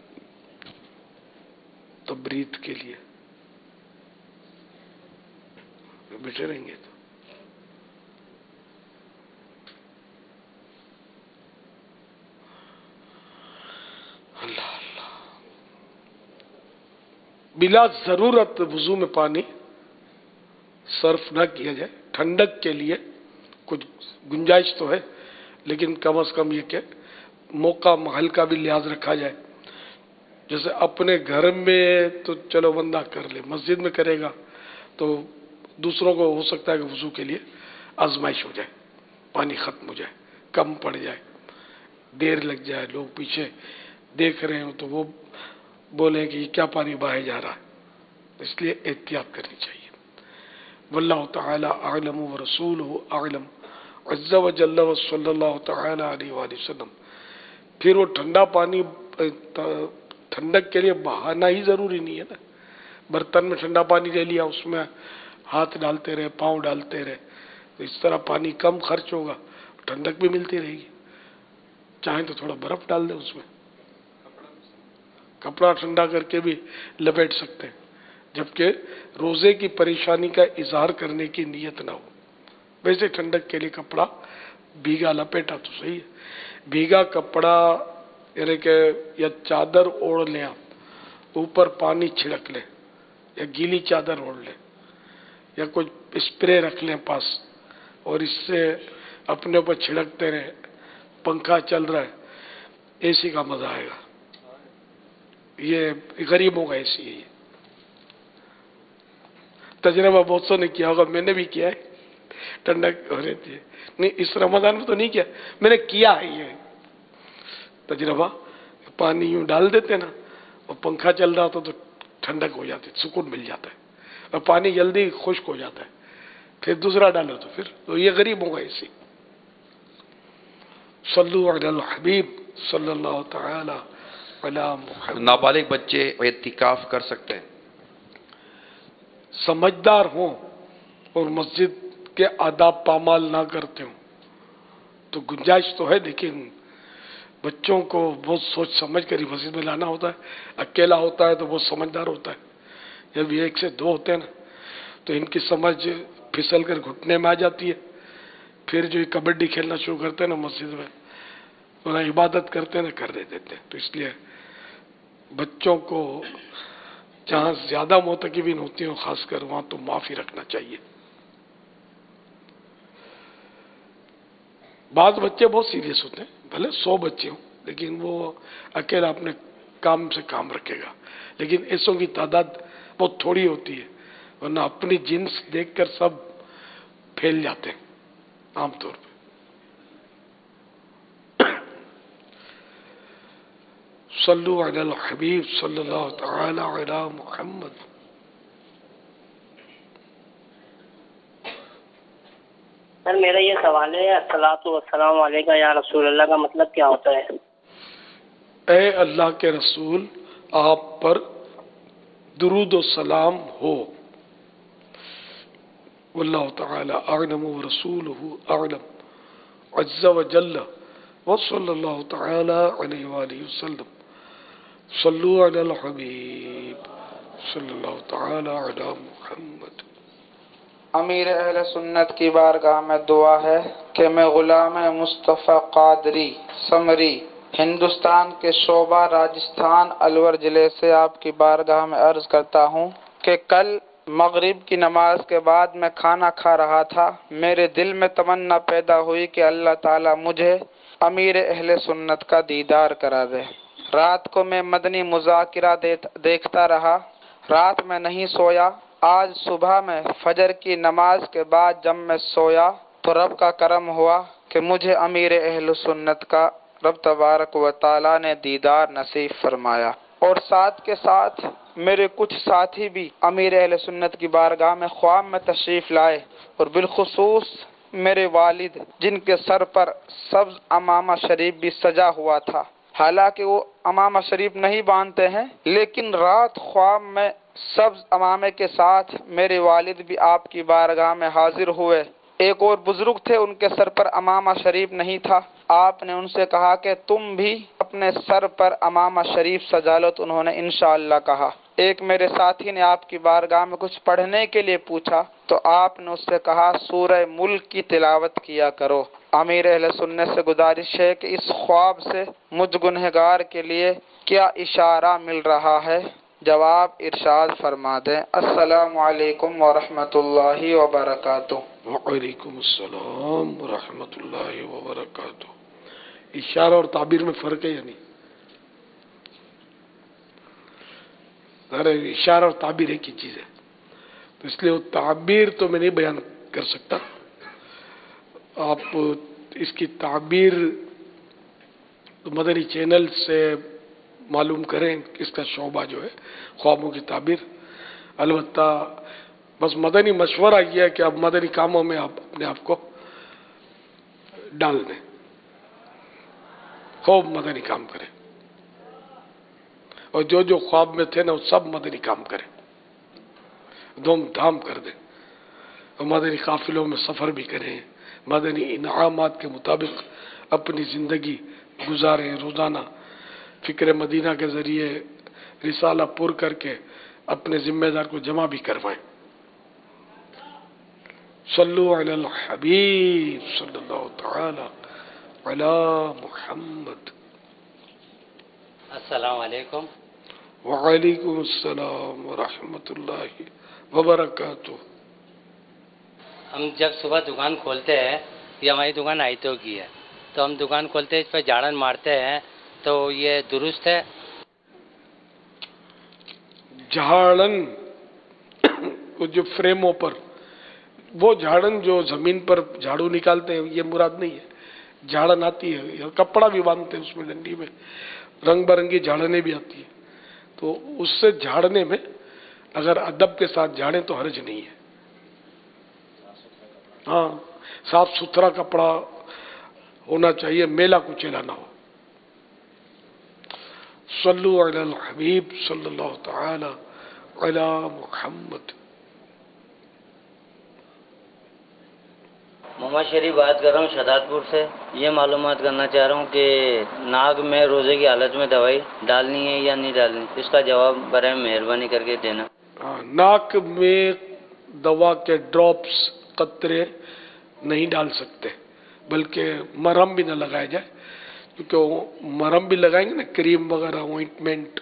تبرید کے لیے بیٹھے رہیں گے تو اللہ اللہ، بلا ضرورت وضو میں پانی صرف نہ کیا جائے۔ ٹھنڈک کے لیے کچھ گنجائش تو ہے، لیکن کم از کم یہ کہ موقع محل کا بھی لحاظ رکھا جائے۔ جیسے اپنے گھر میں تو چلو بندہ کر لے، مسجد میں کرے گا تو دوسروں کو ہو سکتا ہے کہ وضو کے لیے آزمائش ہو جائے، پانی ختم ہو جائے، کم پڑ جائے، دیر لگ جائے، لوگ پیچھے دیکھ رہے ہوں تو وہ بولیں کہ یہ کیا پانی بہائے جا رہا ہے، اس لیے احتیاط کرنی چاہیے۔ واللہ تعالی اعلم ورسولہ اعلم عز وجل وصلی اللہ تعالی علیہ وآلہ وسلم۔ پھر وہ ٹھنڈا پانی ٹھنڈک کے لیے بہانا ہی ضروری نہیں ہے نا، برتن میں ٹھنڈا پانی لے لیا، اس میں ہاتھ ڈالتے رہے، پاؤں ڈالتے رہے، تو اس طرح پانی کم خرچ ہوگا، ٹھنڈک بھی ملتی رہے گی۔ چاہیں تو تھوڑا برف ڈال دیں اس میں، کپڑا ٹھنڈا کر کے بھی لپیٹ سکتے ہیں، جبکہ روزے کی پریشانی کا اظہار کرنے کی نیت نہ ہو۔ ویسے ٹھنڈک کے لیے کپڑا بھیگا لپیٹا تو صحیح ہے، بھیگا کپڑا یعنی کہ یا چادر اوڑھ لیں، آپ اوپر پانی چھڑک لیں، یا گیلی چادر اوڑھ لیں، یا کچھ اسپرے رکھ لیں پاس، اور اس سے اپنے اوپر چھڑکتے رہیں، پنکھا چل رہا ہے، اے سی کا مزہ آئے گا۔ یہ غریبوں کا اے سی ہے، یہ تجربہ بہت سو نے کیا ہوگا، میں نے بھی کیا ہے، ٹھنڈک ہو رہی تھی، نہیں اس رمضان میں تو نہیں کیا، میں نے کیا ہے یہ تجربہ، پانی یوں ڈال دیتے نا اور پنکھا چل رہا ہوتا تو ٹھنڈک ہو جاتی، سکون مل جاتا ہے، اور پانی جلدی خشک ہو جاتا ہے، پھر دوسرا ڈالو تو پھر تو یہ غریبوں کا اسی۔ صلو علی الحبیب صلی اللہ تعالی علی محمد۔ نابالغ بچے اعتکاف کر سکتے ہیں؟ سمجھدار ہوں اور مسجد کے آداب پامال نہ کرتے ہوں تو گنجائش تو ہے، لیکن بچوں کو بہت سوچ سمجھ کر ہی مسجد میں لانا ہوتا ہے۔ اکیلا ہوتا ہے تو بہت سمجھدار ہوتا ہے، جب یہ ایک سے دو ہوتے ہیں نا تو ان کی سمجھ پھسل کر گھٹنے میں آ جاتی ہے، پھر جو یہ کبڈی کھیلنا شروع کرتے ہیں نا مسجد میں، انہیں عبادت کرتے ہیں نا کر دیتے ہیں۔ تو اس لیے بچوں کو جہاں زیادہ معتکفین ہوتی ہیں خاص کر وہاں تو معافی رکھنا چاہیے۔ بعض بچے بہت سیریس ہوتے ہیں، بھلے 100 بچے ہوں لیکن وہ اکیلا اپنے کام سے کام رکھے گا، لیکن ایسوں کی تعداد بہت تھوڑی ہوتی ہے، ورنہ اپنی جنس دیکھ کر سب پھیل جاتے ہیں عام طور پہ. صلو علی الحبیب صلی اللہ تعالی علی محمد. سر میرا یہ سوال ہے، الصلاۃ والسلام علیکہ یا رسول اللہ کا مطلب کیا ہوتا ہے؟ اے اللہ کے رسول، آپ پر درود و سلام ہو. واللہ تعالی اعلم ورسولہ اعلم عز وجل وصلی اللہ تعالی علیہ وآلہ وسلم. صلو علی الحبیب صلی اللہ تعالی علی محمد. امیر اہل سنت کی بارگاہ میں دعا ہے کہ میں غلام مصطفیٰ قادری سمری ہندوستان کے شعبہ راجستھان الور ضلع سے آپ کی بارگاہ میں عرض کرتا ہوں کہ کل مغرب کی نماز کے بعد میں کھانا کھا رہا تھا. میرے دل میں تمنا پیدا ہوئی کہ اللہ تعالیٰ مجھے امیر اہل سنت کا دیدار کرا دے. رات کو میں مدنی مذاکرہ دیکھتا رہا. رات میں نہیں سویا. آج صبح میں فجر کی نماز کے بعد جب میں سویا تو رب کا کرم ہوا کہ مجھے امیر اہل سنت کا رب تبارک و تعالیٰ نے دیدار نصیب فرمایا. اور ساتھ کے ساتھ میرے کچھ ساتھی بھی امیر اہل سنت کی بارگاہ میں خواب میں تشریف لائے، اور بالخصوص میرے والد جن کے سر پر سبز امامہ شریف بھی سجا ہوا تھا. حالانکہ وہ امامہ شریف نہیں باندھتے ہیں، لیکن رات خواب میں سبز امامے کے ساتھ میرے والد بھی آپ کی بارگاہ میں حاضر ہوئے. ایک اور بزرگ تھے، ان کے سر پر امامہ شریف نہیں تھا. آپ نے ان سے کہا کہ تم بھی اپنے سر پر امامہ شریف سجا لو، تو انہوں نے انشاءاللہ کہا. ایک میرے ساتھی نے آپ کی بارگاہ میں کچھ پڑھنے کے لیے پوچھا تو آپ نے اس سے کہا سورہ ملک کی تلاوت کیا کرو. امیر اہل سنت سے گزارش ہے کہ اس خواب سے مجھ گنہگار کے لیے کیا اشارہ مل رہا ہے؟ جواب ارشاد فرما دیں. السلام علیکم ورحمۃ اللہ وبرکاتہ. وعلیکم السلام ورحمۃ اللہ وبرکاتہ. اشارہ اور تعبیر میں فرق ہے یا نہیں؟ ارے اشارہ اور تعبیر ایک ہی چیز ہے، تو اس لیے وہ تعبیر تو میں نہیں بیان کر سکتا. آپ اس کی تعبیر مدنی چینل سے معلوم کریں کہ اس کا شعبہ جو ہے خوابوں کی تعبیر. البتہ بس مدنی مشورہ یہ ہے کہ آپ مدنی کاموں میں آپ اپنے آپ کو ڈال دیں، خوب مدنی کام کریں، اور جو خواب میں تھے نا وہ سب مدنی کام کریں، دھوم دھام کر دیں. اور مدنی قافلوں میں سفر بھی کریں، مدنی انعامات کے مطابق اپنی زندگی گزاریں. روزانہ فکر مدینہ کے ذریعے رسالہ پر کر کے اپنے ذمہ دار کو جمع بھی کروائیں. صلو علی الحبیب صلی اللہ تعالی علی محمد. السلام علیکم. وعلیکم السلام ورحمۃ اللہ وبرکاتہ. ہم جب صبح دکان کھولتے ہیں، یہ ہماری دکان آئیتوں کی ہے، تو ہم دکان کھولتے ہیں، اس پہ جھاڑن مارتے ہیں، تو یہ درست ہے؟ جھاڑن جو فریموں پر، وہ جھاڑن جو زمین پر جھاڑو نکالتے ہیں یہ مراد نہیں ہے. جھاڑن آتی ہے، کپڑا بھی باندھتے ہیں اس میں، ڈنڈی میں رنگ برنگی جھاڑنیں بھی آتی ہیں، تو اس سے جھاڑنے میں اگر ادب کے ساتھ جھاڑیں تو حرج نہیں ہے. ہاں صاف ستھرا کپڑا ہونا چاہیے، میلا کچیلا نہ ہو. صلو علی الحبیب صلی اللہ تعالی علی محمد. محمد شریف بات کر رہا ہوں شہزاد پور سے. یہ معلومات کرنا چاہ رہا ہوں کہ ناک میں روزے کی حالت میں دوائی ڈالنی ہے یا نہیں ڈالنی، اس کا جواب برائے مہربانی کر کے دینا. ناک میں دوا کے ڈراپس قطرے نہیں ڈال سکتے، بلکہ مرہم بھی نہ لگایا جائے، کیونکہ وہ مرہم بھی لگائیں گے نا، کریم وغیرہ اوائنٹمنٹ،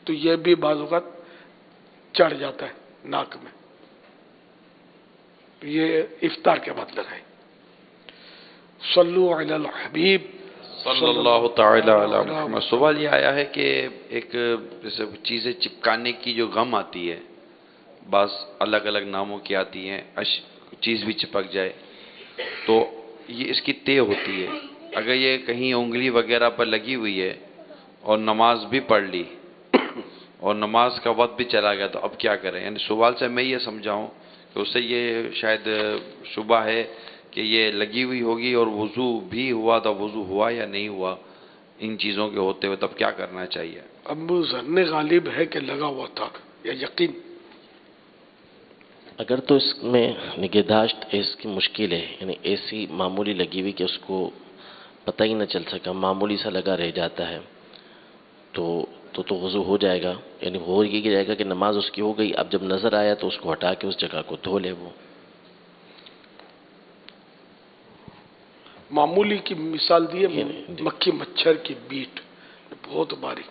تو یہ بھی بعض اوقات چڑھ جاتا ہے ناک میں. یہ افطار کے بعد لگائیں. صلو علی الحبیب صلی اللہ تعالی علی محمد. سوال یہ آیا ہے کہ ایک جیسے چیزیں چپکانے کی جو غم آتی ہے، بعض الگ الگ ناموں کی آتی ہیں، چیز بھی چپک جائے تو یہ اس کی طے ہوتی ہے. اگر یہ کہیں انگلی وغیرہ پر لگی ہوئی ہے اور نماز بھی پڑھ لی اور نماز کا وقت بھی چلا گیا تو اب کیا کریں؟ یعنی سوال سے میں یہ سمجھاؤں کہ اس سے یہ شاید شبہ ہے کہ یہ لگی ہوئی ہوگی اور وضو بھی ہوا تو وضو ہوا یا نہیں ہوا ان چیزوں کے ہوتے ہوئے، تب کیا کرنا چاہیے؟ اب ظن غالب ہے کہ لگا ہوا تھا یا یقین؟ اگر تو اس میں نگہداشت اس کی مشکل ہے، یعنی ایسی معمولی لگی ہوئی کہ اس کو پتہ ہی نہ چل سکا، معمولی سا لگا رہ جاتا ہے تو وضو ہو جائے گا. یعنی ہو یہ جائے گا کہ نماز اس کی ہو گئی، اب جب نظر آیا تو اس کو ہٹا کے اس جگہ کو دھو لے. وہ معمولی کی مثال دی ہے، مکھی مچھر کی بیٹ بہت باریک.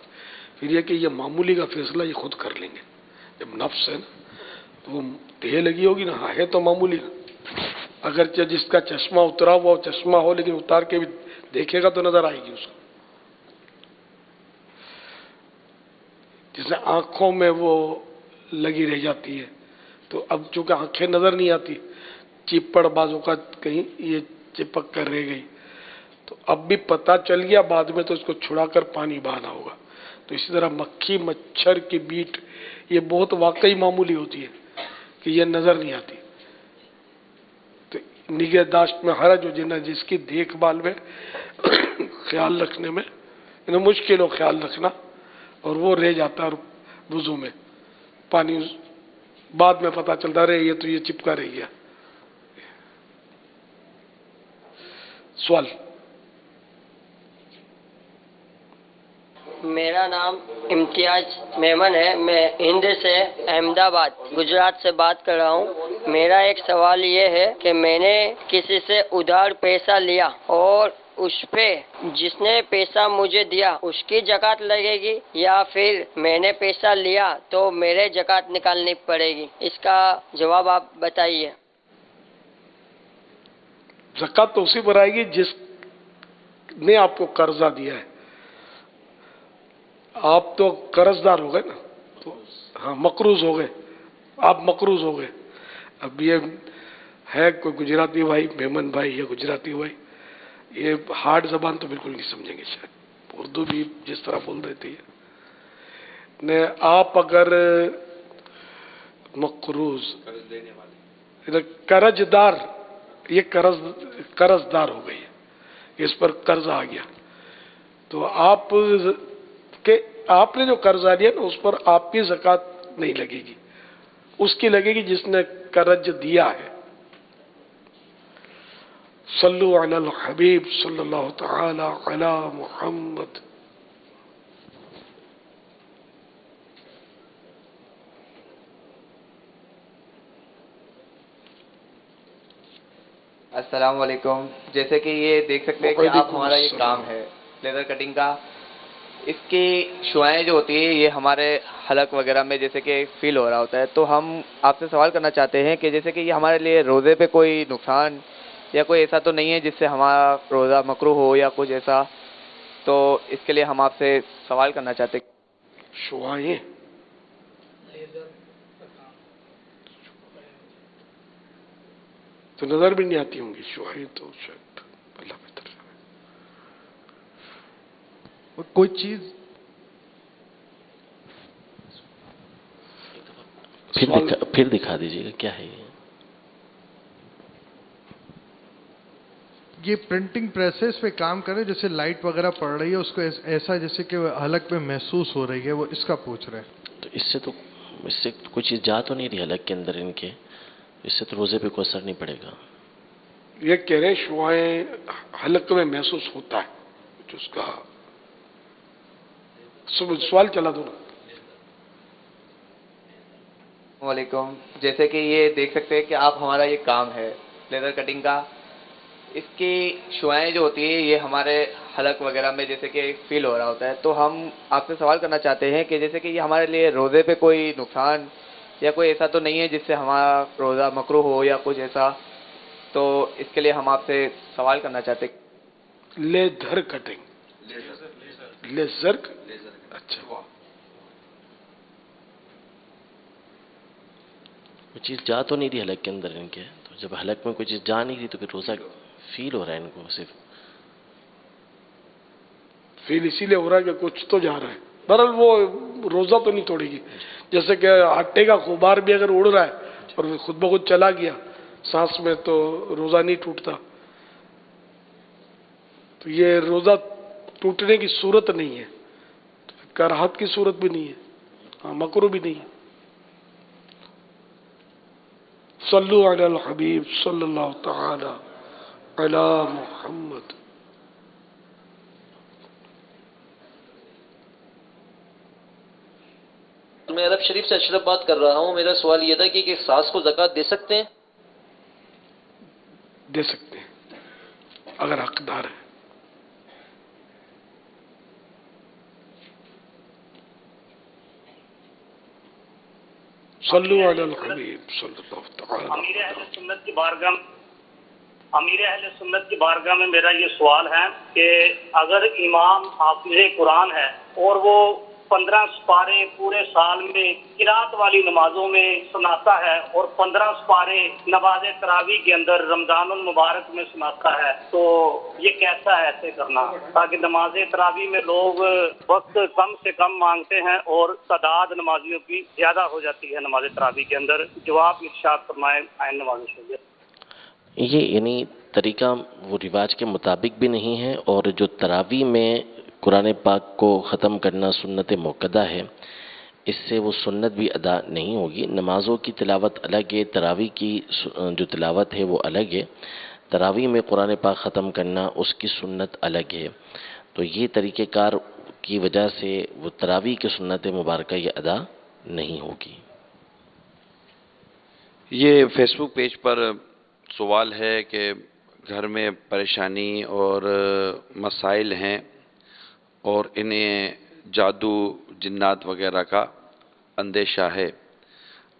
پھر یہ کہ یہ معمولی کا فیصلہ یہ خود کر لیں گے. جب نفس ہے نا تو وہ تہ لگی ہوگی نا، ہے تو معمولی. اگرچہ جس کا چشمہ اترا ہوا چشمہ ہو لیکن اتار کے بھی دیکھے گا تو نظر آئے گی اس کو. جسے آنکھوں میں وہ لگی رہ جاتی ہے تو اب چونکہ آنکھیں نظر نہیں آتی، چپڑ بازو کا کہیں یہ چپک کر رہ گئی تو اب بھی پتہ چل گیا بعد میں تو اس کو چھڑا کر پانی بہانا ہوگا. تو اسی طرح مکھی مچھر کی بیٹ یہ بہت واقعی معمولی ہوتی ہے کہ یہ نظر نہیں آتی. تو نگہداشت میں حرج ہو جنا جس کی دیکھ بھال میں خیال رکھنے میں مشکل ہو خیال رکھنا اور وہ رہ جاتا ہے وضو میں پانی بعد میں پتہ چلتا رہے یہ تو یہ چپکا رہ گیا. سوال. میرا نام امتیاز میمن ہے. میں ہند سے احمد آباد گجرات سے بات کر رہا ہوں. میرا ایک سوال یہ ہے کہ میں نے کسی سے ادھار پیسہ لیا اور اس پہ جس نے پیسہ مجھے دیا اس کی زکوٰۃ لگے گی یا پھر میں نے پیسہ لیا تو میرے زکوٰۃ نکالنی پڑے گی؟ اس کا جواب آپ بتائیے. زکوٰۃ تو اسی پر آئے گی جس نے آپ کو قرضہ دیا ہے. آپ تو قرض دار ہو گئے نا، تو ہاں مقروض ہو گئے، آپ مقروض ہو گئے. اب یہ ہے کوئی گجراتی بھائی میمن بھائی یا گجراتی بھائی یہ ہارڈ زبان تو بالکل نہیں سمجھیں گے، شاید اردو بھی جس طرح بول دیتی ہے. آپ اگر مقروض قرض دار، یہ قرض دار ہو گئی ہے، اس پر قرض آ گیا تو آپ نے جو قرضہ لیا نا اس پر آپ کی زکوٰۃ نہیں لگے گی، اس کی لگے گی جس نے قرض دیا ہے. صلو علی الحبیب صلی اللہ تعالی علی محمد. السلام علیکم. جیسے کہ یہ دیکھ سکتے ہیں کہ آپ ہمارا یہ کام ہے لیزر کٹنگ کا، اس کی شعائیں جو ہوتی ہیں یہ ہمارے حلق وغیرہ میں جیسے کہ فیل ہو رہا ہوتا ہے. تو ہم آپ سے سوال کرنا چاہتے ہیں کہ جیسے کہ یہ ہمارے لیے روزے پہ کوئی نقصان یا کوئی ایسا تو نہیں ہے جس سے ہمارا روزہ مکروہ ہو یا کچھ ایسا، تو اس کے لیے ہم آپ سے سوال کرنا چاہتے ہیں. شعائیں تو نظر بھی نہیں آتی ہوں گی، شعائیں تو شاید اللہ بہتر جانے. کوئی چیز پھر دکھا دیجیے گا کیا ہے یہ پرنٹنگ پریسز پہ کام کرے جیسے لائٹ وغیرہ پڑ رہی ہے اس کو ایسا جیسے کہ حلق میں محسوس ہو رہی ہے، وہ اس کا پوچھ رہے ہیں. تو اس سے کوئی چیز جا تو نہیں رہی حلق کے اندر ان کے، اس سے تو روزے پہ کوئی اثر نہیں پڑے گا. یہ کہہ رہے ہیں شعائیں حلق میں محسوس ہوتا ہے، اس کا سوال چلا دو نا. السلام علیکم. جیسے کہ یہ دیکھ سکتے ہیں کہ آپ ہمارا یہ کام ہے لیزر کٹنگ کا، اس کی شعائیں جو ہوتی ہیں یہ ہمارے حلق وغیرہ میں جیسے کہ فیل ہو رہا ہوتا ہے. تو ہم آپ سے سوال کرنا چاہتے ہیں کہ جیسے کہ یہ ہمارے لیے روزے پہ کوئی نقصان یا کوئی ایسا تو نہیں ہے جس سے ہمارا روزہ مکروہ ہو یا کچھ ایسا، تو اس کے لیے ہم آپ سے سوال کرنا چاہتے ہیں. لیزر کٹنگ، لیزر اچھا وہ چیز جا تو نہیں رہی حلق کے اندر ان کے. جب حلق میں کوئی چیز جا نہیں رہی تو پھر روزہ فیل ہو رہا ہے ان کو صرف؟ فیل اسی لیے ہو رہا ہے کہ کچھ تو جا رہا ہے، بہرحال وہ روزہ تو نہیں توڑے گی. جیسے کہ آٹے کا غبار بھی اگر اڑ رہا ہے اور خود بخود چلا گیا سانس میں تو روزہ نہیں ٹوٹتا. تو یہ روزہ ٹوٹنے کی صورت نہیں ہے، کراہت کی صورت بھی نہیں ہے، ہاں مکروہ بھی نہیں ہے. صلو علی الحبیب صلی اللہ تعالی علی محمد. میں عرب شریف سے اشرف بات کر رہا ہوں. میرا سوال یہ تھا کہ ایک ساس کو زکوٰۃ دے سکتے ہیں؟ دے سکتے ہیں اگر حقدار ہے. صلو علی الحبیب صلی اللہ تعالی. امیر اہل سنت کی بارگاہ میں میرا یہ سوال ہے کہ اگر امام حافظ قرآن ہے اور وہ 15 سپارے پورے سال میں قرات والی نمازوں میں سناتا ہے اور 15 سپارے نماز تراویح کے اندر رمضان المبارک میں سناتا ہے، تو یہ کیسا ہے ایسے کرنا تاکہ نماز تراویح میں لوگ وقت کم سے کم مانگتے ہیں اور تعداد نمازیوں کی زیادہ ہو جاتی ہے نماز تراویح کے اندر؟ جواب ارشاد فرمائیں آئین نماز سے. یہ یعنی طریقہ وہ رواج کے مطابق بھی نہیں ہے، اور جو تراویح میں قرآن پاک کو ختم کرنا سنت موقدہ ہے، اس سے وہ سنت بھی ادا نہیں ہوگی. نمازوں کی تلاوت الگ ہے، تراویح کی جو تلاوت ہے وہ الگ ہے. تراویح میں قرآن پاک ختم کرنا اس کی سنت الگ ہے. تو یہ طریقہ کار کی وجہ سے وہ تراویح کی سنت مبارکہ یہ ادا نہیں ہوگی. یہ فیس بک پیج پر سوال ہے کہ گھر میں پریشانی اور مسائل ہیں اور انہیں جادو جنات وغیرہ کا اندیشہ ہے.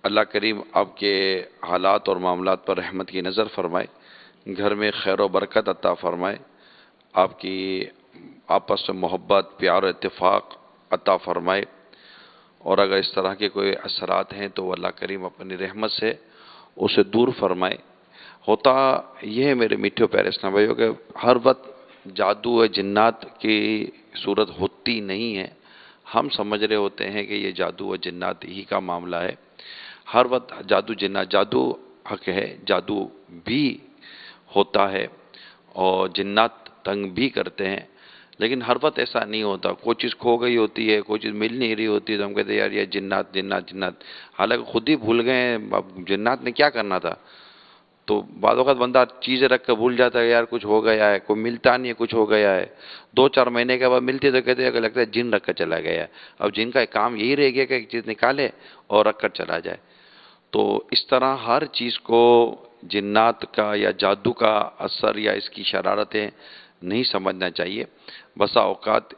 اللہ کریم آپ کے حالات اور معاملات پر رحمت کی نظر فرمائے، گھر میں خیر و برکت عطا فرمائے، آپ کی آپس میں محبت پیار و اتفاق عطا فرمائے. اور اگر اس طرح کے کوئی اثرات ہیں تو اللہ کریم اپنی رحمت سے اسے دور فرمائے. ہوتا یہ ہے میرے میٹھے پیارے اسلام بھائیوں کہ ہر وقت جادو و جنات کی صورت ہوتی نہیں ہے. ہم سمجھ رہے ہوتے ہیں کہ یہ جادو و جنات ہی کا معاملہ ہے. ہر وقت جادو جنات، جادو حق ہے، جادو بھی ہوتا ہے اور جنات تنگ بھی کرتے ہیں، لیکن ہر وقت ایسا نہیں ہوتا. کوئی چیز کھو گئی ہوتی ہے، کوئی چیز مل نہیں رہی ہوتی تو ہم کہتے ہیں یار یہ جنات جنات جنات، حالانکہ خود ہی بھول گئے ہیں اب جنات نے کیا کرنا تھا. تو بعض اوقات بندہ چیزیں رکھ کر بھول جاتا ہے یار کچھ ہو گیا ہے، کوئی ملتا نہیں ہے، کچھ ہو گیا ہے. 2-4 مہینے کے بعد ملتی تو کہتے ہیں کہ لگتا ہے جن رکھ کر چلا گیا ہے. اب جن کا کام یہی رہ گیا کہ ایک چیز نکالے اور رکھ کر چلا جائے. تو اس طرح ہر چیز کو جنات کا یا جادو کا اثر یا اس کی شرارتیں نہیں سمجھنا چاہیے. بسا اوقات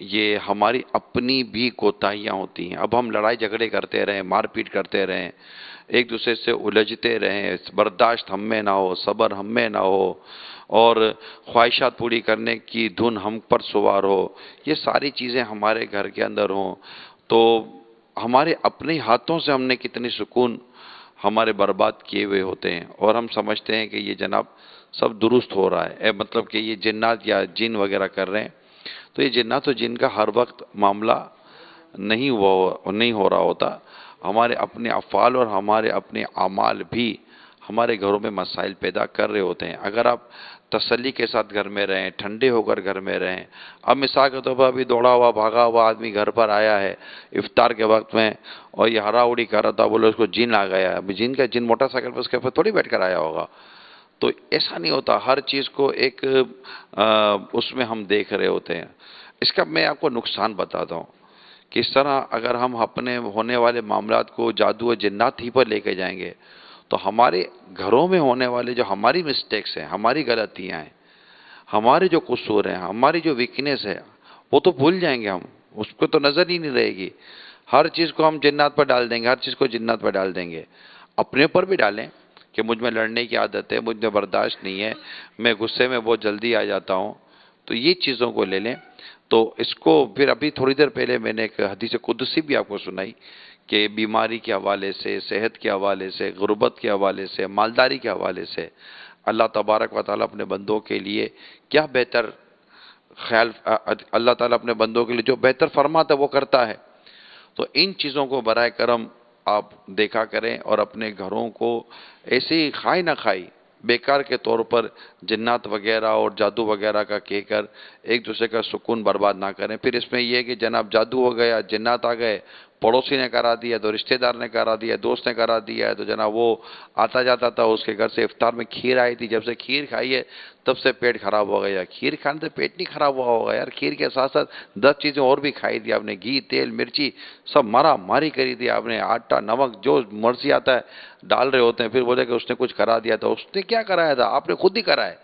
یہ ہماری اپنی بھی کوتاہیاں ہوتی ہیں. اب ہم لڑائی جھگڑے کرتے رہیں، مار پیٹ کرتے رہیں، ایک دوسرے سے الجھتے رہیں، برداشت ہم میں نہ ہو، صبر ہم میں نہ ہو، اور خواہشات پوری کرنے کی دھن ہم پر سوار ہو، یہ ساری چیزیں ہمارے گھر کے اندر ہوں تو ہمارے اپنے ہاتھوں سے ہم نے کتنی سکون ہمارے برباد کیے ہوئے ہوتے ہیں اور ہم سمجھتے ہیں کہ یہ جناب سب درست ہو رہا ہے. مطلب کہ یہ جنات یا جن وغیرہ کر رہے ہیں تو یہ جنات و جن کا ہر وقت معاملہ نہیں ہو رہا ہوتا. ہمارے اپنے افعال اور ہمارے اپنے اعمال بھی ہمارے گھروں میں مسائل پیدا کر رہے ہوتے ہیں. اگر آپ تسلی کے ساتھ گھر میں رہیں، ٹھنڈے ہو کر گھر میں رہیں. اب مثال کے طور پر ابھی دوڑا ہوا بھاگا ہوا آدمی گھر پر آیا ہے افطار کے وقت میں اور یہ ہرا اڑی کر رہا تھا، بولے اس کو جن آ گیا. اب جن موٹر سائیکل پر اس کے اوپر تھوڑی بیٹھ کر آیا ہوگا. تو ایسا نہیں ہوتا، ہر چیز کو ایک اس میں ہم دیکھ رہے ہوتے ہیں. اس کا میں آپ کو نقصان بتاتا ہوں. کس طرح اگر ہم اپنے ہونے والے معاملات کو جادو و جنات ہی پر لے کے جائیں گے تو ہمارے گھروں میں ہونے والے جو ہماری مسٹیکس ہیں، ہماری غلطیاں ہیں، ہمارے جو قصور ہیں، ہماری جو ویکنیس ہے وہ تو بھول جائیں گے. ہم اس کو تو نظر ہی نہیں رہے گی. ہر چیز کو ہم جنات پر ڈال دیں گے، ہر چیز کو جنات پر ڈال دیں گے. اپنے پر بھی ڈالیں کہ مجھ میں لڑنے کی عادت ہے، مجھ میں برداشت نہیں ہے، میں غصے میں بہت جلدی آ جاتا ہوں. تو یہ چیزوں کو لے لیں. تو اس کو پھر ابھی تھوڑی دیر پہلے میں نے ایک حدیث قدسی بھی آپ کو سنائی کہ بیماری کے حوالے سے، صحت کے حوالے سے، غربت کے حوالے سے، مالداری کے حوالے سے اللہ تبارک و تعالیٰ اپنے بندوں کے لیے کیا بہتر خیال، اللہ تعالیٰ اپنے بندوں کے لیے جو بہتر فرماتا ہے وہ کرتا ہے. تو ان چیزوں کو برائے کرم آپ دیکھا کریں اور اپنے گھروں کو ایسے ہی کھائی نہ کھائی بیکار کے طور پر جنات وغیرہ اور جادو وغیرہ کا کہہ کر ایک دوسرے کا سکون برباد نہ کریں. پھر اس میں یہ ہے کہ جناب جادو ہو گیا، جنات آ گئے، پڑوسی نے کرا دیا تو رشتہ دار نے کرا دیا، دوست نے کرا دیا ہے، تو جناب وہ آتا جاتا تھا، اس کے گھر سے افطار میں کھیر آئی تھی، جب سے کھیر کھائی ہے تب سے پیٹ خراب ہو گیا. کھیر کھانے سے پیٹ نہیں خراب ہوا ہوگا یار، کھیر کے ساتھ ساتھ 10 چیزیں اور بھی کھائی تھی آپ نے، گھی، تیل، مرچی سب مارا ماری کری تھی آپ نے، آٹا نمک جو مرضی آتا ہے ڈال رہے ہوتے ہیں. پھر بولے کہ اس نے کچھ کرا دیا تھا. اس نے کیا کرایا تھا؟ آپ نے خود ہی کرا ہے.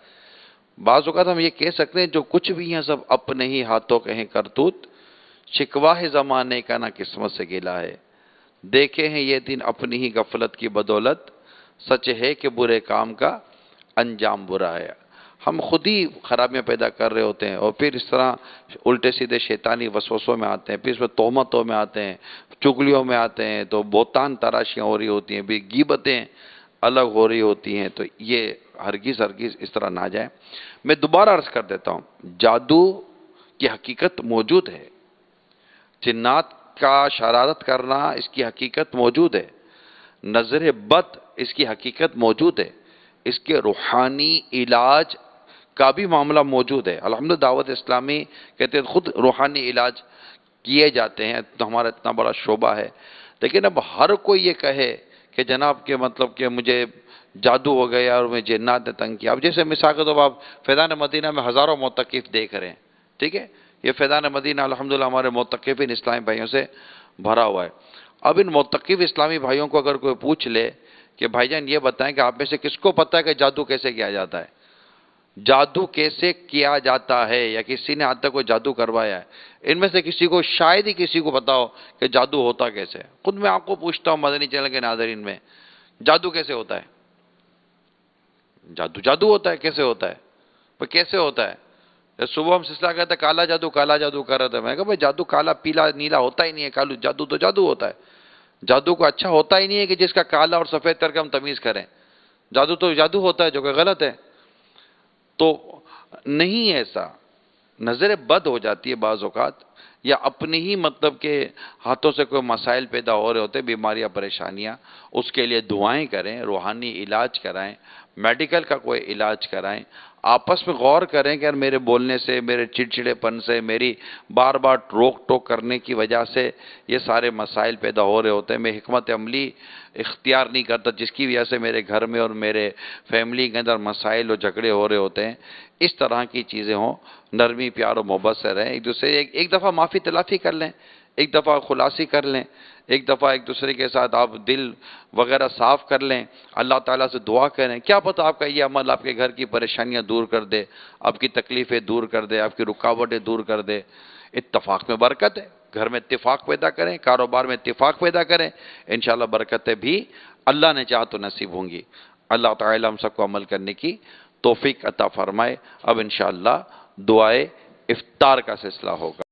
بعض اوقات ہم یہ کہہ سکتے ہیں جو کچھ بھی ہیں سب اپنے ہی ہاتھوں کے ہیں کرتوت، شکوا ہے زمانے کا نہ قسمت سے گلا ہے، دیکھے ہیں یہ دن اپنی ہی غفلت کی بدولت، سچ ہے کہ برے کام کا انجام برا ہے. ہم خود ہی خرابیاں پیدا کر رہے ہوتے ہیں اور پھر اس طرح الٹے سیدھے شیطانی وسوسوں میں آتے ہیں، پھر اس میں تہمتوں میں آتے ہیں، چگلیوں میں آتے ہیں، تو بہتان تراشیاں ہو رہی ہوتی ہیں، بھی غیبتیں الگ ہو رہی ہوتی ہیں. تو یہ ہرگز اس طرح نہ جائیں. میں دوبارہ عرض کر دیتا ہوں، جادو کی حقیقت موجود ہے، جنات کا شرارت کرنا اس کی حقیقت موجود ہے، نظر بد اس کی حقیقت موجود ہے، اس کے روحانی علاج کا بھی معاملہ موجود ہے. الحمدللہ دعوت اسلامی کہتے ہیں خود روحانی علاج کیے جاتے ہیں، تو ہمارا اتنا بڑا شعبہ ہے. لیکن اب ہر کوئی یہ کہے کہ جناب کے مطلب کہ مجھے جادو ہو گیا اور میں جنات نے تنگ کیا. اب جیسے مثال کے طور پر آپ فیضان مدینہ میں ہزاروں معتکف دیکھ رہے ہیں، ٹھیک ہے، یہ فیضان مدینہ الحمدللہ ہمارے معتکفین اسلامی بھائیوں سے بھرا ہوا ہے. اب ان معتکف اسلامی بھائیوں کو اگر کوئی پوچھ لے کہ بھائی جان یہ بتائیں کہ آپ میں سے کس کو پتہ ہے کہ جادو کیسے کیا جاتا ہے، جادو کیسے کیا جاتا ہے، یا کسی نے آج تک کوئی جادو کروایا ہے، ان میں سے کسی کو شاید ہی کسی کو پتا ہو کہ جادو ہوتا کیسے. خود میں آپ کو پوچھتا ہوں مدنی چینل کے ناظرین میں، جادو کیسے ہوتا ہے؟ جادو ہوتا ہے، کیسے ہوتا ہے؟ پر کیسے ہوتا ہے؟ صبح ہم سلسلہ کہتے ہیں کالا جادو کر رہا تھا. میں کہا بھائی جادو کالا پیلا نیلا ہوتا ہی نہیں ہے، کالو جادو تو جادو ہوتا ہے. جادو کو اچھا ہوتا ہی نہیں ہے کہ جس کا کالا اور سفید کر کے ہم تمیز کریں. جادو تو جادو ہوتا ہے جو کہ غلط ہے. تو نہیں ایسا، نظر بد ہو جاتی ہے بعض اوقات، یا اپنی ہی مطلب کہ ہاتھوں سے کوئی مسائل پیدا ہو رہے ہوتے، بیماریاں پریشانیاں، اس کے لیے دعائیں کریں، روحانی علاج کرائیں، میڈیکل کا کوئی علاج کرائیں. آپس میں غور کریں کہ یار میرے بولنے سے، میرے چڑچڑے پن سے، میری بار بار روک ٹوک کرنے کی وجہ سے یہ سارے مسائل پیدا ہو رہے ہوتے ہیں. میں حکمت عملی اختیار نہیں کرتا جس کی وجہ سے میرے گھر میں اور میرے فیملی کے اندر مسائل اور جھگڑے ہو رہے ہوتے ہیں. اس طرح کی چیزیں ہوں، نرمی پیار و محبت سے رہیں، ایک دوسرے ایک دفعہ معافی تلافی کر لیں، ایک دفعہ خلاصی کر لیں، ایک دفعہ ایک دوسرے کے ساتھ آپ دل وغیرہ صاف کر لیں، اللہ تعالیٰ سے دعا کریں. کیا پتہ آپ کا یہ عمل آپ کے گھر کی پریشانیاں دور کر دے، آپ کی تکلیفیں دور کر دے، آپ کی رکاوٹیں دور کر دے. اتفاق میں برکت ہے. گھر میں اتفاق پیدا کریں، کاروبار میں اتفاق پیدا کریں، انشاءاللہ برکتیں بھی اللہ نے چاہا تو نصیب ہوں گی. اللہ تعالیٰ ہم سب کو عمل کرنے کی توفیق عطا فرمائے. اب انشاءاللہ دعائے افطار کا سلسلہ ہوگا.